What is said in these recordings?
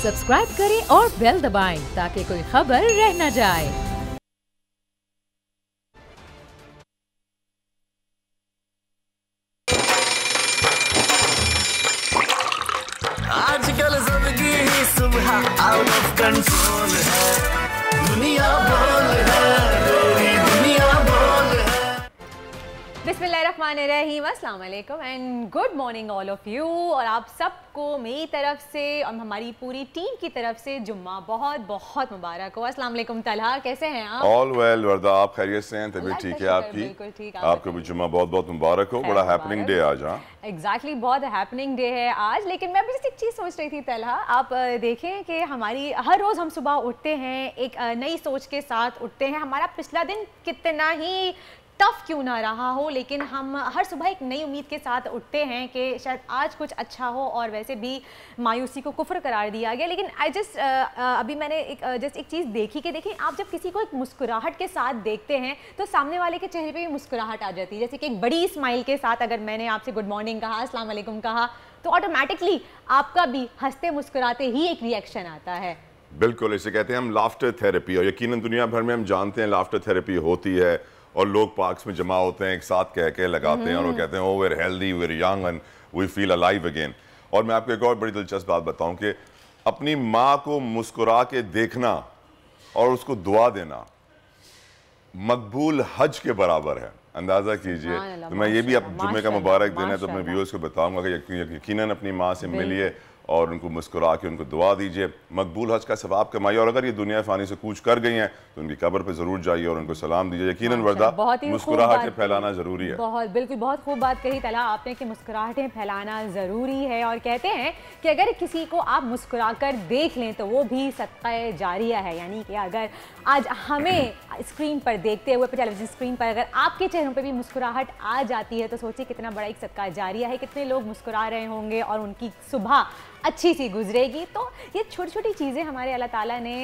Subscribe करें और bell दबाएं ताकि कोई खबर रह न जाए। आजकल जिंदगी ही सुबह आउट ऑफ कंट्रोल है, दुनिया बोल है, मेरी दुनिया बोल है। बिस्मिल्लाहिर्रहमानिर्रहीम, अस्सलाम वालेकुम and good morning all of you. और आप सबको मेरी तरफ से और हमारी पूरी टीम की तरफ से जुम्मा बहुत बहुत मुबारक हो। अस्सलाम वालेकुम तलहा, कैसे हैं आप? ऑल वेल वर्दा, आप खैरियत से हैं? तबीयत ठीक है आपकी? बिल्कुल ठीक। आपको भी जुम्मा बहुत बहुत मुबारक हो। बड़ा हैपनिंग डे आज। हाँ एग्जैक्टली, बहुत हैपनिंग डे है आज। लेकिन मैं अभी just एक चीज़ सोच रही थी तलहा, आप देखें कि हमारी हर रोज़ हम सुबह उठते हैं एक नई सोच के साथ उठते हैं। हमारा पिछला दिन कितना ही टफ क्यों ना रहा हो, लेकिन हम हर सुबह एक नई उम्मीद के साथ उठते हैं कि शायद आज कुछ अच्छा हो। और वैसे भी मायूसी को कुफ्र करार दिया गया। लेकिन आई जस्ट अभी मैंने एक चीज़ देखी कि देखिए, आप जब किसी को एक मुस्कुराहट के साथ देखते हैं तो सामने वाले के चेहरे पे भी मुस्कुराहट आ जाती है। जैसे कि एक बड़ी स्माइल के साथ अगर मैंने आपसे गुड मॉर्निंग कहा, अस्सलाम वालेकुम कहा, तो ऑटोमेटिकली आपका भी हंसते मुस्कुराते ही एक रिएक्शन आता है। बिल्कुल, इसे कहते हैं हम लाफ्टर थेरेपी। और यकीनन दुनिया भर में हम जानते हैं लाफ्टर थेरेपी होती है और लोग पार्क्स में जमा होते हैं, एक साथ कह के लगाते हैं और वो कहते हैं oh very healthy, very young and we feel alive again. और मैं आपको एक और बड़ी दिलचस्प बात बताऊं कि अपनी माँ को मुस्कुरा के देखना और उसको दुआ देना मकबूल हज के बराबर है। अंदाज़ा कीजिए। तो मैं ये भी अब जुम्मे का मुबारक दिन है तो अपने व्यूअर्स को बताऊंगा कि यकीनन अपनी माँ से मिलिए और उनको मुस्कुरा के उनको दुआ दीजिए, मकबूल हज का सवाब कमाइए। और अगर ये दुनिया फ़ानी से कूच कर गई हैं तो उनकी कब्र पे ज़रूर जाइए और उनको सलाम दीजिए। यकीनन वर्दा, मुस्कुराहटें फैलाना ज़रूरी है। बहुत बिल्कुल, बहुत खूब बात कही तला आपने कि मुस्कुराहटें फैलाना ज़रूरी है। और कहते हैं कि अगर किसी को आप मुस्कुरा कर देख लें तो वो भी सदका जारिया है। यानी कि अगर आज हमें स्क्रीन पर देखते हुए, टेलीविजन स्क्रीन पर अगर आपके चेहरों पर भी मुस्कुराहट आ जाती है तो सोचिए कितना बड़ा एक सदका जारिया है। कितने लोग मुस्कुरा रहे होंगे और उनकी सुबह अच्छी सी गुजरेगी। तो ये छोटी छोटी चीज़ें हमारे अल्लाह ताला ने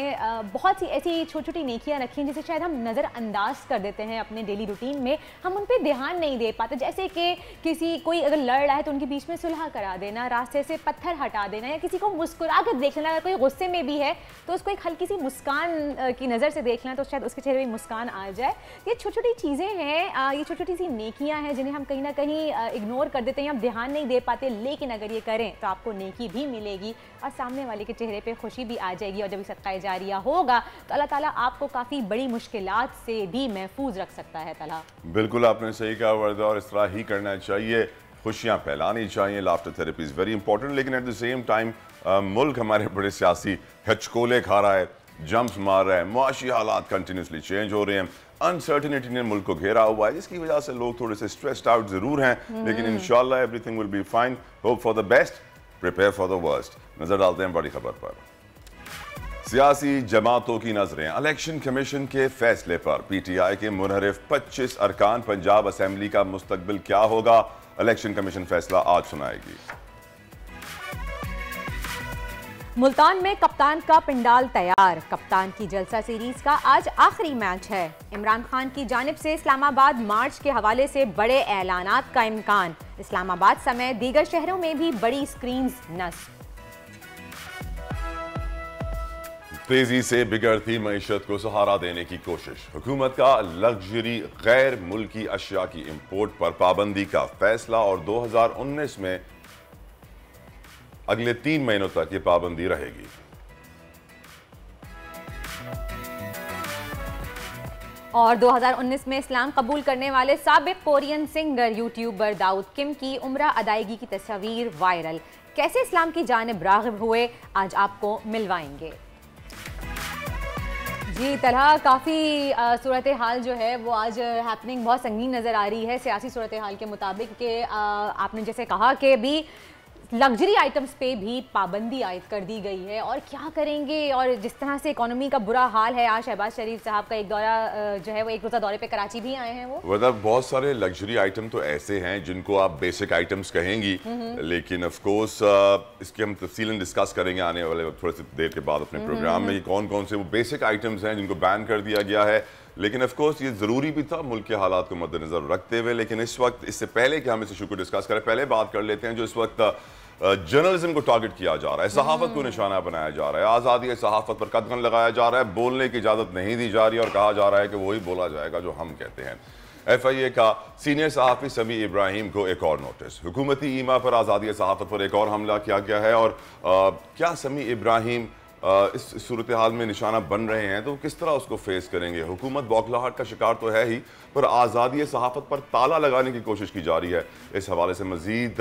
बहुत सी ऐसी छोटी छोटी नेकियां रखी हैं जिसे शायद हम नज़रअंदाज कर देते हैं अपने डेली रूटीन में। हम उन पर ध्यान नहीं दे पाते। जैसे कि कोई अगर लड़ रहा है तो उनके बीच में सुलह करा देना, रास्ते से पत्थर हटा देना, या किसी को मुस्कुरा कर देख लेना। अगर कोई गुस्से में भी है तो उसको एक हल्की सी मुस्कान की नज़र से देख लेना तो शायद उसके चेहरे में मुस्कान आ जाए। ये छोटी छोटी चीज़ें हैं, ये छोटी छोटी सी नेकियाँ हैं जिन्हें हम कहीं ना कहीं इग्नोर कर देते हैं, हम ध्यान नहीं दे पाते। लेकिन अगर ये करें तो आपको नेकी भी मिलेगी और सामने वाले के चेहरे पे खुशी भी आ जाएगी। और जब सदका जारिया होगा तो अल्लाह ताला आपको काफ़ी बड़ी मुश्किलात से भी महफूज रख सकता है। तला बिल्कुल आपने सही कहा वर्दा, और इस तरह ही करना चाहिए, खुशियाँ फैलानी चाहिए। Laughter therapy is very important. लेकिन एट द सेम टाइम मुल्क हमारे बड़े सियासी हचकोले खा रहा है, जंप्स मार रहा है, मुआशी हालात कंटिन्यूसली चेंज हो रहे हैं, अनसर्टिनिटी ने मुल्क को घेरा हुआ है, जिसकी वजह से लोग थोड़े से स्ट्रेस्ड आउट ज़रूर हैं। लेकिन इंशाल्लाह everything will be fine. Hope for the best, prepare for the worst. नजर डालते हैं बड़ी खबर पर। सियासी जमातों की नजरें इलेक्शन कमीशन के फैसले पर। पीटीआई के मुनहरिफ 25 अरकान पंजाब असेंबली का मुस्तकबिल क्या होगा, इलेक्शन कमीशन फैसला आज सुनाएगी। मुल्तान में कप्तान का पिंडाल तैयार। कप्तान की जलसा सीरीज का आज आखिरी मैच है। इमरान खान की जानिब से इस्लामाबाद मार्च के हवाले से बड़े ऐलानात का इम्कान। इस्लामाबाद समेत दीगर शहरों में भी बड़ी स्क्रीन्स नस्ब। तेजी से बिगड़ती मईशत को सहारा देने की कोशिश। हुकूमत का लग्जरी गैर मुल्की अशिया की इम्पोर्ट पर पाबंदी का फैसला और 2019 में अगले 3 महीनों तक ये पाबंदी रहेगी। और 2019 में इस्लाम कबूल करने वाले साबिक कोरियन सिंगर यूट्यूबर दाऊद किम की उम्रा अदायगी की तस्वीर वायरल। कैसे इस्लाम की जानिब राग़िब हुए, आज आपको मिलवाएंगे। जी तरह काफ़ी सूरत हाल जो है वो आज हैपनिंग बहुत संगीन नज़र आ रही है सियासी सूरत हाल के मुताबिक। कि आपने जैसे कहा कि भी लग्जरी आइटम्स पे भी पाबंदी आयद कर दी गई है। और क्या करेंगे, और जिस तरह से इकोनॉमी का बुरा हाल है। आज शहबाज शरीफ साहब का एक दौरा जो है वो एक रोज़ा दौरे पे कराची भी आए हैं। वो मतलब बहुत सारे लग्जरी आइटम तो ऐसे हैं जिनको आप बेसिक आइटम्स कहेंगी, लेकिन ऑफ कोर्स इसके हम तफसीलन डिस्कस करेंगे आने वाले थोड़ी सी देर के बाद अपने प्रोग्राम में। कौन कौन से वो बेसिक आइटम्स हैं जिनको बैन कर दिया गया है। लेकिन ऑफ कोर्स ये ज़रूरी भी था मुल्क के हालात को मद्देनजर रखते हुए। लेकिन इस वक्त, इससे पहले कि हम इस इशू को डिस्कस करें, पहले बात कर लेते हैं जो इस वक्त जर्नलिज्म को टारगेट किया जा रहा है, सहाफत को निशाना बनाया जा रहा है, आज़ादी सहाफत पर कदगन लगाया जा रहा है, बोलने की इजाज़त नहीं दी जा रही और कहा जा रहा है कि वही बोला जाएगा जो हम कहते हैं। FIA का सीनियर सहाफ़ी समी इब्राहिम को एक और नोटिस, हुकूमती ईमा पर आज़ादी सहाफत पर एक और हमला किया गया है। और क्या समी इब्राहिम इस सूरत हाल में निशाना बन रहे हैं तो किस तरह उसको फेस करेंगे? हुकूमत बौखलाहट का शिकार तो है ही, पर आज़ादी सहाफत पर ताला लगाने की कोशिश की जा रही है। इस हवाले से मज़ीद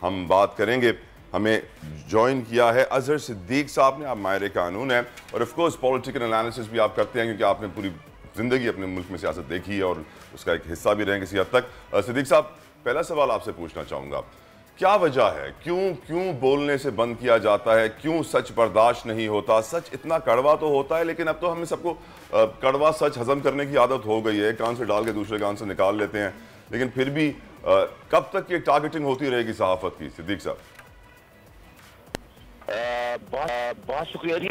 हम बात करेंगे। हमें ज्वाइन किया है अजहर सिद्दीक साहब ने, आप माहिर कानून हैं और ऑफ कोर्स पॉलिटिकल एनालिसिस भी आप करते हैं क्योंकि आपने पूरी ज़िंदगी अपने मुल्क में सियासत देखी है और उसका एक हिस्सा भी रहे किसी हद तक। सिद्दीक साहब, पहला सवाल आपसे पूछना चाहूँगा, क्या वजह है, क्यों बोलने से बंद किया जाता है, क्यों सच बर्दाश्त नहीं होता? सच इतना कड़वा तो होता है लेकिन अब तो हमें सबको कड़वा सच हजम करने की आदत हो गई है, कान से डाल के दूसरे कान से निकाल लेते हैं, लेकिन फिर भी कब तक ये टारगेटिंग होती रहेगी सहाफत की? सिद्दीक साहब। बहुत शुक्रिया जी।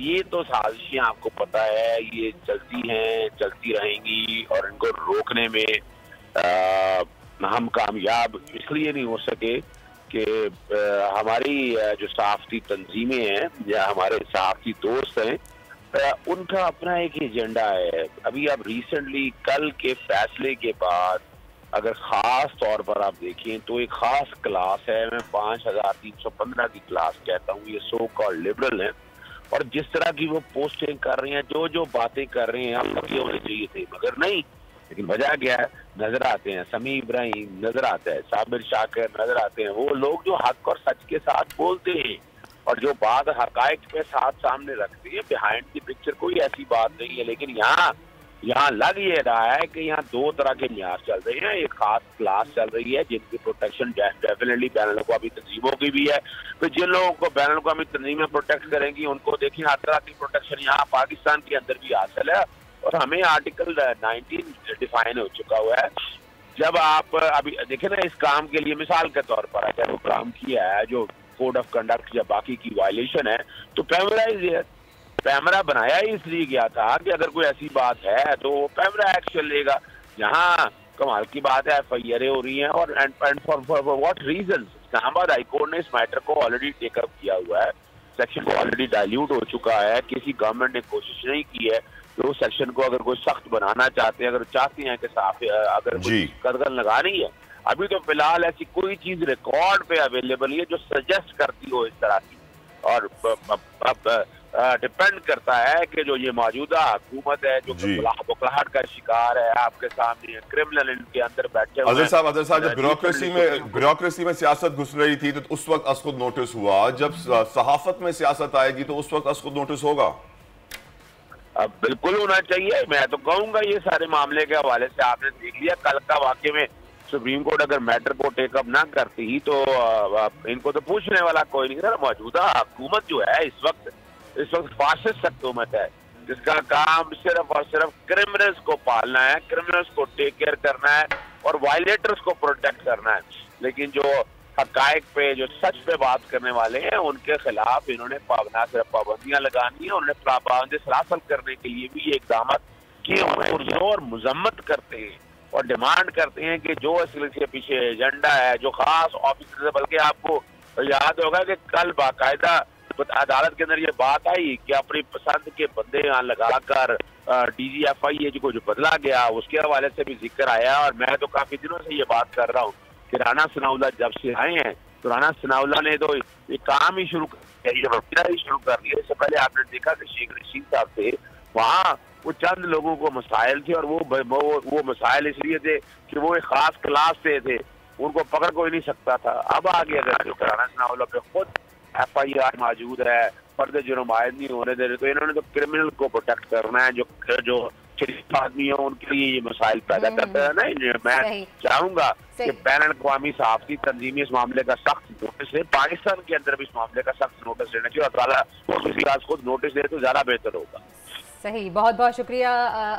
ये तो साजिशें आपको पता है, ये चलती हैं, चलती रहेंगी और इनको रोकने में हम कामयाब इसलिए नहीं हो सके कि हमारी जो सहाफ़ती तंजीमें हैं या हमारे सहाफ़ती दोस्त हैं, उनका अपना एक एजेंडा है। अभी अब रिसेंटली कल के फैसले के बाद अगर ख़ास तौर पर आप देखें तो एक ख़ास क्लास है, मैं 5315 की क्लास कहता हूँ, ये सो कॉल्ड लिबरल है, और जिस तरह की वो पोस्टिंग कर रही हैं, जो बातें कर रहे हैं, हम ये होने चाहिए थे मगर नहीं। लेकिन वजह क्या है, नजर आते हैं समी इब्राहिम, नजर आता है साबिर शाकिर, नजर आते हैं वो लोग जो हक और सच के साथ बोलते हैं और जो बात हकायक पे साथ सामने रखते हैं। बिहाइंड द पिक्चर कोई ऐसी बात नहीं है, लेकिन यहाँ लग ये रहा है कि यहाँ दो तरह के म्यार चल रहे हैं। एक खास क्लास चल रही है जिनकी प्रोटेक्शन डेफिनेटली बैनुल अक़वामी तंजीमों की भी है, तो जिन लोगों को बैनुल अक़वामी तंजीमें प्रोटेक्ट करेंगी उनको देखिए हर तरह की प्रोटेक्शन यहाँ पाकिस्तान के अंदर भी हासिल है। और हमें आर्टिकल 19 डिफाइन हो चुका हुआ है। जब आप अभी देखें ना, इस काम के लिए मिसाल के तौर पर अगर वो काम किया है जो कोड ऑफ कंडक्ट या बाकी की वायलेशन है तो पैमरा बनाया ही इसलिए गया था कि अगर कोई ऐसी बात है तो वो पैमरा एक्शन लेगा। यहाँ कमाल की बात है, FIR हो रही हैं और for what reason? Islamabad high court ने इस मैटर को ऑलरेडी टेकअप किया हुआ है, सेक्शन को ऑलरेडी डाइल्यूट हो चुका है। किसी गवर्नमेंट ने कोशिश नहीं की है तो उस सेक्शन को अगर कोई सख्त बनाना चाहते हैं, अगर चाहते हैं कि साफ अगर कोई कदगन लगानी है, अभी तो फिलहाल ऐसी कोई चीज रिकॉर्ड पे अवेलेबल है जो सजेस्ट करती हो इस तरह की। और अब डिपेंड करता है कि जो ये मौजूदा हुकूमत है जो बौखलाहट का शिकार है, आपके सामने क्रिमिनल इनके अंदर बैठे हुए। अजहर साहब, जब ब्यूरोक्रेसी में सियासत घुस रही थी तो उस वक्त असखुद नोटिस हुआ, जब सहाफत में सियासत आएगी तो उस वक्त असखुद नोटिस होगा? अब बिल्कुल होना चाहिए। मैं तो कहूंगा ये सारे मामले के हवाले से आपने देख लिया, कल का वाकये में सुप्रीम कोर्ट अगर मैटर को टेकअप ना करती ही तो इनको तो पूछने वाला कोई नहीं था। मौजूदा हुकूमत जो है इस वक्त फासिस्ट हुकूमत है जिसका काम सिर्फ और सिर्फ क्रिमिनल्स को पालना है, क्रिमिनल्स को टेक केयर करना है और वायलेटर्स को प्रोटेक्ट करना है। लेकिन जो हकायक पे, जो सच पे बात करने वाले हैं, उनके खिलाफ इन्होंने ना सिर्फ पाबंदियां लगानी है, उन्होंने पाबंदी सलासल करने के लिए भी ये इकदाम किए हुए और मुजम्मत करते हैं और डिमांड करते हैं कि जो इसके पीछे एजेंडा है, जो खास ऑफिसर है, बल्कि आपको याद होगा कि कल बाकायदा अदालत के अंदर ये बात आई कि अपनी पसंद के बंदे यहाँ लगाकर DG FIA को जो बदला गया उसके हवाले से भी जिक्र आया। और मैं तो काफी दिनों से ये बात कर रहा हूँ कि राना सनाउल्लाह जब से आए हैं तो राना सनाउल्लाह ने तो ये काम ही शुरू कर दिया। इससे पहले आपने देखा कि शेख रशीद साहब थे, वहाँ वो चंद लोगों को मसाइल थे और वो मसाइल इसलिए थे कि वो एक खास क्लास से थे, उनको पकड़ कोई नहीं सकता था। अब आगे अगर जो राना सनाउल्लाह पे खुद FIR मौजूद है, पर्दे जुर्म आयद नहीं होने दे रहे, तो इन्होंने तो क्रिमिनल को प्रोटेक्ट करना है, जो शरीफ आदमी हो उनके लिए ये मसाइल पैदा करता है। नहीं, मैं चाहूंगा कि बैन अक़वामी सहाफ़ती तंजीमें इस मामले का सख्त नोटिस ले, पाकिस्तान के अंदर भी इस मामले का सख्त नोटिस लेना चाहिए और किसी राज खुद नोटिस दे तो ज्यादा बेहतर होगा। सही, बहुत बहुत शुक्रिया।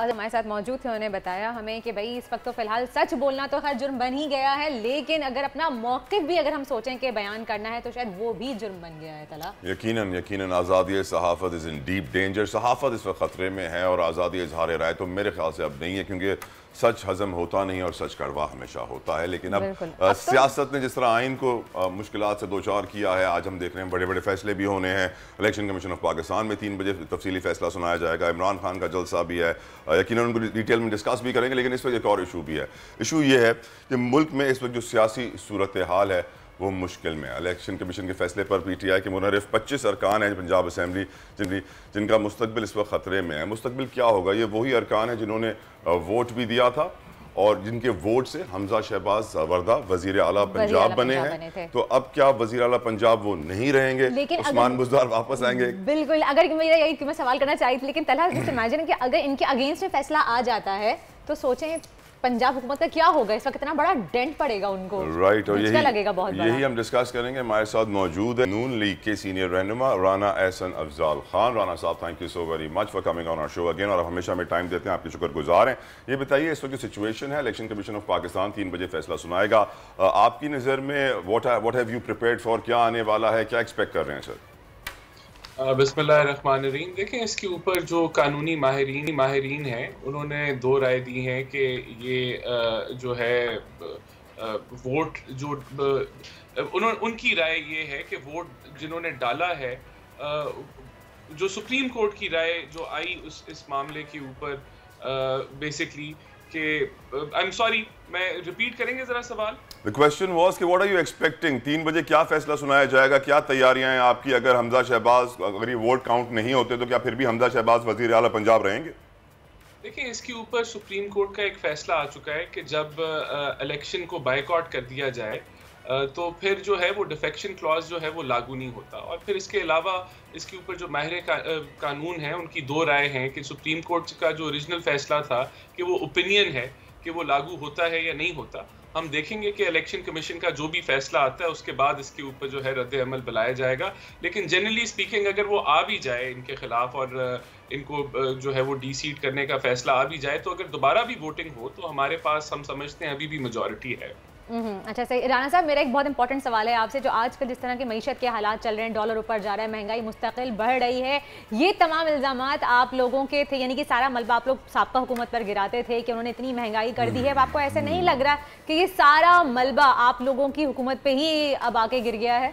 हमारे साथ मौजूद थे, उन्होंने बताया हमें कि भाई इस वक्त तो फिलहाल सच बोलना तो खैर जुर्म बन ही गया है, लेकिन अगर अपना मौक़िफ़ भी अगर हम सोचें कि बयान करना है तो शायद वो भी जुर्म बन गया है। तला यकीनन आज़ादी सहाफ़त इज़ इन डीप डेंजर। सहाफ़त इस वक्त ख़तरे में है और आज़ादी इज़हार राय तो मेरे ख्याल से अब नहीं है, क्योंकि सच हजम होता नहीं और सच कड़वा हमेशा होता है। लेकिन अब तो सियासत ने जिस तरह आइन को मुश्किलात से दो चार किया है, आज हम देख रहे हैं बड़े बड़े फैसले भी होने हैं। इलेक्शन कमीशन ऑफ पाकिस्तान में 3 बजे तफसीली फैसला सुनाया जाएगा। इमरान खान का जलसा भी है, यकीनन उनको डिटेल में डिस्कस भी करेंगे। लेकिन इस वक्त एक और इशू भी है। इशू ये है कि मुल्क में इस वक्त जो सियासी सूरत हाल है वो मुश्किल में है। इलेक्शन कमीशन के फैसले पर PTI के मुनरिफ 25 अरकान हैं पंजाब असम्बली जिनका मुस्तकबिल इस वक्त ख़तरे में है। मुस्तकबिल क्या होगा? ये वही अरकान है जिन्होंने वोट भी दिया था और जिनके वोट से हमजा शहबाज वर्दा वजीर आला पंजाब बने हैं। तो अब क्या वजीर आला पंजाब वो नहीं रहेंगे? उस्मान बुज़दार वापस आएंगे? बिल्कुल, अगर मेरा यही मैं सवाल करना चाहती थी। लेकिन तलहा जस्ट इमेजिन कि अगर इनके अगेंस्ट में फैसला आ जाता है तो सोचें पंजाब हुकूमत का क्या होगा, इस वक्त कितना बड़ा डेंट पड़ेगा उनको। राइट, और लगेगा बहुत बड़ा। यही हम डिस्कस करेंगे। हमारे साथ मौजूद है नून लीग के सीनियर रहनुमा राना एहसन अफजाल खान। राना साहब, thank you so very much for coming on our show again, और आप हमेशा हमें टाइम देते हैं, आपके शुक्रगुजार हैं। ये बताइए इस वक्त जो सिचुएशन है, इलेक्शन कमीशन ऑफ पाकिस्तान 3 बजे फैसला सुनाएगा, आपकी नज़र में what have you prepared for, क्या आने वाला है, क्या एक्सपेक्ट कर रहे हैं सर? बिस्मिल्लाहिर्रहमानिर्रहीम। देखें, इसके ऊपर जो कानूनी माहिरीन हैं उन्होंने 2 राय दी हैं कि ये जो है वोट जो उनकी राय ये है कि वोट जिन्होंने डाला है, जो सुप्रीम कोर्ट की राय जो आई इस मामले के ऊपर बेसिकली कि आई एम सॉरी, मैं रिपीट करेंगे जरा सवाल? The question was कि what are you expecting? 3 बजे क्या फैसला सुनाया जाएगा, क्या तैयारियां हैं आपकी? अगर हमजा शहबाज, अगर ये वोट काउंट नहीं होते तो क्या फिर भी हमजा शहबाज वजीर आला पंजाब रहेंगे? देखिए, इसके ऊपर सुप्रीम कोर्ट का एक फैसला आ चुका है कि जब इलेक्शन को बायकॉट कर दिया जाए तो फिर जो है वो डिफेक्शन क्लॉज जो है वो लागू नहीं होता। और फिर इसके अलावा इसके ऊपर जो माहिर कानून हैं उनकी 2 राय हैं कि सुप्रीम कोर्ट का जो ओरिजिनल फैसला था कि वो ओपिनियन है कि वो लागू होता है या नहीं होता। हम देखेंगे कि इलेक्शन कमीशन का जो भी फैसला आता है उसके बाद इसके ऊपर जो है रद्द अमल बुलाया जाएगा। लेकिन जनरली स्पीकिंग अगर वो आ भी जाए इनके खिलाफ और इनको जो है वो डी-सीट करने का फैसला आ भी जाए, तो अगर दोबारा भी वोटिंग हो तो हमारे पास हम समझते हैं अभी भी मेजॉरिटी है। अच्छा सही। राना साहब, मेरा एक बहुत इंपॉर्टेंट सवाल है आपसे। जो आजकल जिस तरह के मईशत के हालात चल रहे हैं, डॉलर ऊपर जा रहा है, महंगाई मुस्तकिल बढ़ रही है, ये तमाम इल्ज़ामात आप लोगों के थे, यानी कि सारा मलबा आप लोग साबका हुकूमत पर गिराते थे कि उन्होंने इतनी महंगाई कर दी है। अब आपको ऐसे नहीं लग रहा कि ये सारा मलबा आप लोगों की हुकूमत पे ही अब आके गिर गया है?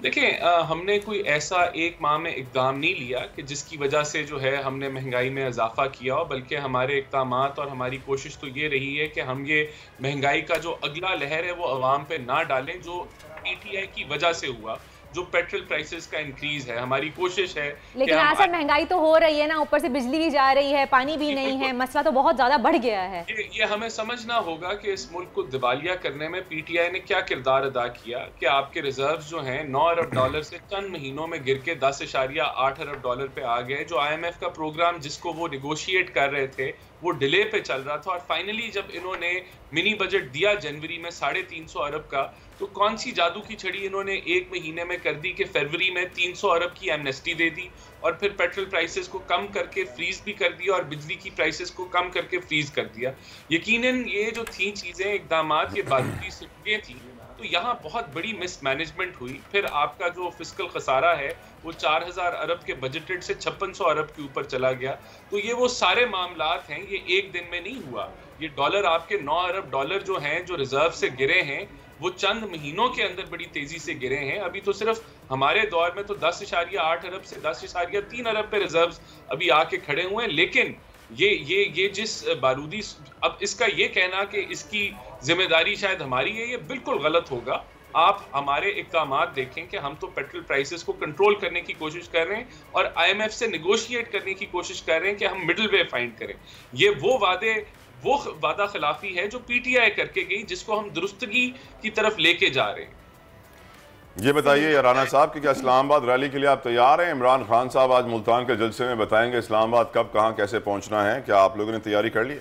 देखें, हमने कोई ऐसा एक माह में इक़दाम नहीं लिया कि जिसकी वजह से जो है हमने महंगाई में इजाफा किया हो, बल्कि हमारे इक़दामात और हमारी कोशिश तो ये रही है कि हम ये महंगाई का जो अगला लहर है वो अवाम पे ना डालें, जो PTI की वजह से हुआ, जो पेट्रोल प्राइसेस का इंक्रीज है। हमारी कोशिश है। लेकिन ऐसा महंगाई तो हो रही है ना, ऊपर से बिजली भी जा रही है, पानी भी नहीं है, मसला तो बहुत ज्यादा बढ़ गया है। ये हमें समझना होगा कि इस मुल्क को दिवालिया करने में PTI ने क्या किरदार अदा किया कि आपके रिजर्व जो हैं 9 अरब डॉलर से चंद महीनों में गिर के 10.8 अरब डॉलर पे आ गए। जो IMF का प्रोग्राम जिसको वो निगोशिएट कर रहे थे वो डिले पे चल रहा था, और फाइनली जब इन्होंने मिनी बजट दिया जनवरी में 350 अरब का, तो कौन सी जादू की छड़ी इन्होंने 1 महीने में कर दी कि फरवरी में 300 अरब की एमनेस्टी दे दी और फिर पेट्रोल प्राइसेस को कम करके फ्रीज भी कर दिया और बिजली की प्राइसेस को कम करके फ्रीज कर दिया। यकीनन ये जो थी चीजें, इकदामात, ये बारूदी सिक्के थी, तो यहाँ बहुत बड़ी मिसमैनेजमेंट हुई। फिर आपका जो फिस्कल खसारा है वो 4000 अरब के बजटेड से 5600 अरब के ऊपर चला गया। तो ये वो सारे मामलात हैं, ये एक दिन में नहीं हुआ। ये डॉलर, आपके 9 अरब डॉलर जो हैं, जो रिजर्व से गिरे हैं, वो चंद महीनों के अंदर बड़ी तेजी से गिरे हैं। अभी तो सिर्फ हमारे दौर में तो 10.8 अरब से 10.3 अरब पे रिजर्व्स अभी आके खड़े हुए हैं। लेकिन ये जिस बारूदी, अब इसका ये कहना कि इसकी जिम्मेदारी शायद हमारी है, ये बिल्कुल गलत होगा। आप हमारे इक़दामात देखें कि हम तो पेट्रोल प्राइसेस को कंट्रोल करने की कोशिश कर रहे हैं और IMF से निगोशिएट करने की कोशिश कर रहे हैं कि हम मिडिल वे फाइंड करें। ये वो वादा खिलाफी है जो PTI करके गई, जिसको हम दुरुस्तगी की तरफ लेके जा रहे हैं। ये बताइए राना साहब कि क्या इस्लामाबाद रैली के लिए आप तैयार हैं? इमरान खान साहब आज मुल्तान के जलसे में बताएंगे इस्लामाबाद कब, कहां, कैसे पहुंचना है। क्या आप लोगों ने तैयारी कर लिया?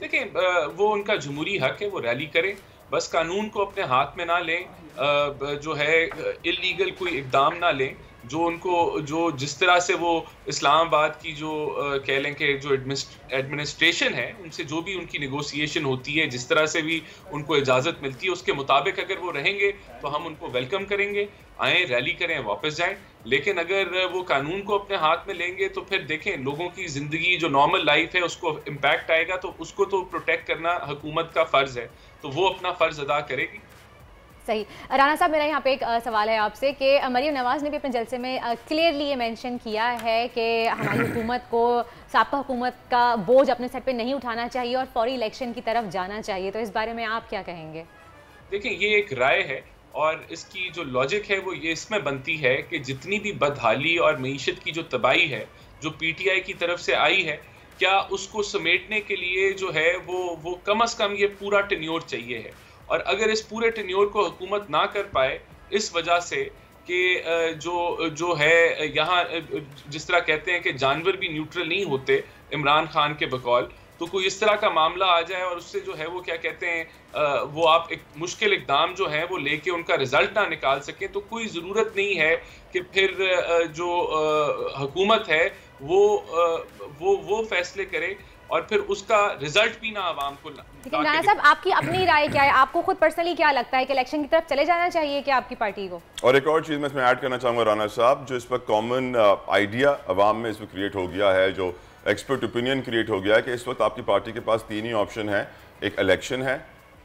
देखें, वो उनका जमहूरी हक है, वो रैली करें, बस कानून को अपने हाथ में ना लें, जो है इलीगल कोई इकदाम ना लें। जो उनको जो जिस तरह से वो इस्लामाबाद की जो कह लें कि जो एडमिनिस्ट्रेशन है उनसे जो भी उनकी नेगोशिएशन होती है, जिस तरह से भी उनको इजाज़त मिलती है, उसके मुताबिक अगर वो रहेंगे तो हम उनको वेलकम करेंगे, आएँ, रैली करें, वापस जाएं। लेकिन अगर वो कानून को अपने हाथ में लेंगे तो फिर देखें लोगों की ज़िंदगी जो नॉर्मल लाइफ है उसको इम्पैक्ट आएगा, तो उसको तो प्रोटेक्ट करना हुकूमत का फ़र्ज़ है, तो वो अपना फ़र्ज़ अदा करेगी। सही। राना साहब, मेरा यहाँ पे एक सवाल है आपसे कि मरियम नवाज़ ने भी अपने जलसे में क्लियरली ये मेंशन किया है कि हमारी हुकूमत को साबका हुकूमत का बोझ अपने सर पे नहीं उठाना चाहिए और फौरी इलेक्शन की तरफ जाना चाहिए, तो इस बारे में आप क्या कहेंगे? देखिए, ये एक राय है और इसकी जो लॉजिक है वो ये इसमें बनती है कि जितनी भी बदहाली और मईशत की जो तबाही है जो पीटीआई की तरफ से आई है, क्या उसको समेटने के लिए जो है वो कम अज़ कम ये पूरा टेन्योर चाहिए है। और अगर इस पूरे टेन्योर को हुकूमत ना कर पाए इस वजह से कि जो है यहाँ जिस तरह कहते हैं कि जानवर भी न्यूट्रल नहीं होते इमरान खान के बकौल, तो कोई इस तरह का मामला आ जाए और उससे जो है वो क्या कहते हैं वो आप एक मुश्किल इक़दाम जो है वो लेके उनका रिजल्ट ना निकाल सकें, तो कोई ज़रूरत नहीं है कि फिर जो हुकूमत है वो फैसले करे और फिर उसका रिजल्ट भी ना आवाम को। लेकिन राना साहब, आपकी अपनी राय क्या है? आपको खुद पर्सनली क्या लगता है कि इलेक्शन की तरफ चले जाना चाहिए क्या आपकी पार्टी को? और एक और चीज़ मैं इसमें ऐड करना चाहूँगा राना साहब, जो इस वक्त कॉमन आइडिया अवाम में इसमें क्रिएट हो गया है, जो एक्सपर्ट ओपिनियन क्रिएट हो गया है कि इस वक्त आपकी पार्टी के पास 3 ही ऑप्शन है, एक इलेक्शन है,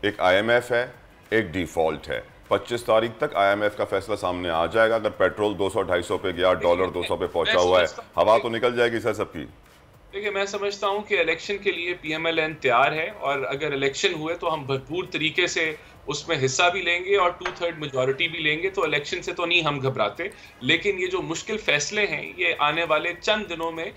एक IMF है, एक डिफ़ॉल्ट है। 25 तारीख तक IMF का फैसला सामने आ जाएगा। अगर पेट्रोल 200-250 पे गया, डॉलर 200 पे पहुंचा हुआ है, हवा तो निकल जाएगी सर सबकी। देखिए, मैं समझता हूँ कि इलेक्शन के लिए PMLN तैयार है और अगर इलेक्शन हुए तो हम भरपूर तरीके से उसमें हिस्सा भी लेंगे और 2/3 मेजॉरिटी भी लेंगे, तो इलेक्शन से तो नहीं हम घबराते। लेकिन ये जो मुश्किल फैसले हैं ये आने वाले चंद दिनों में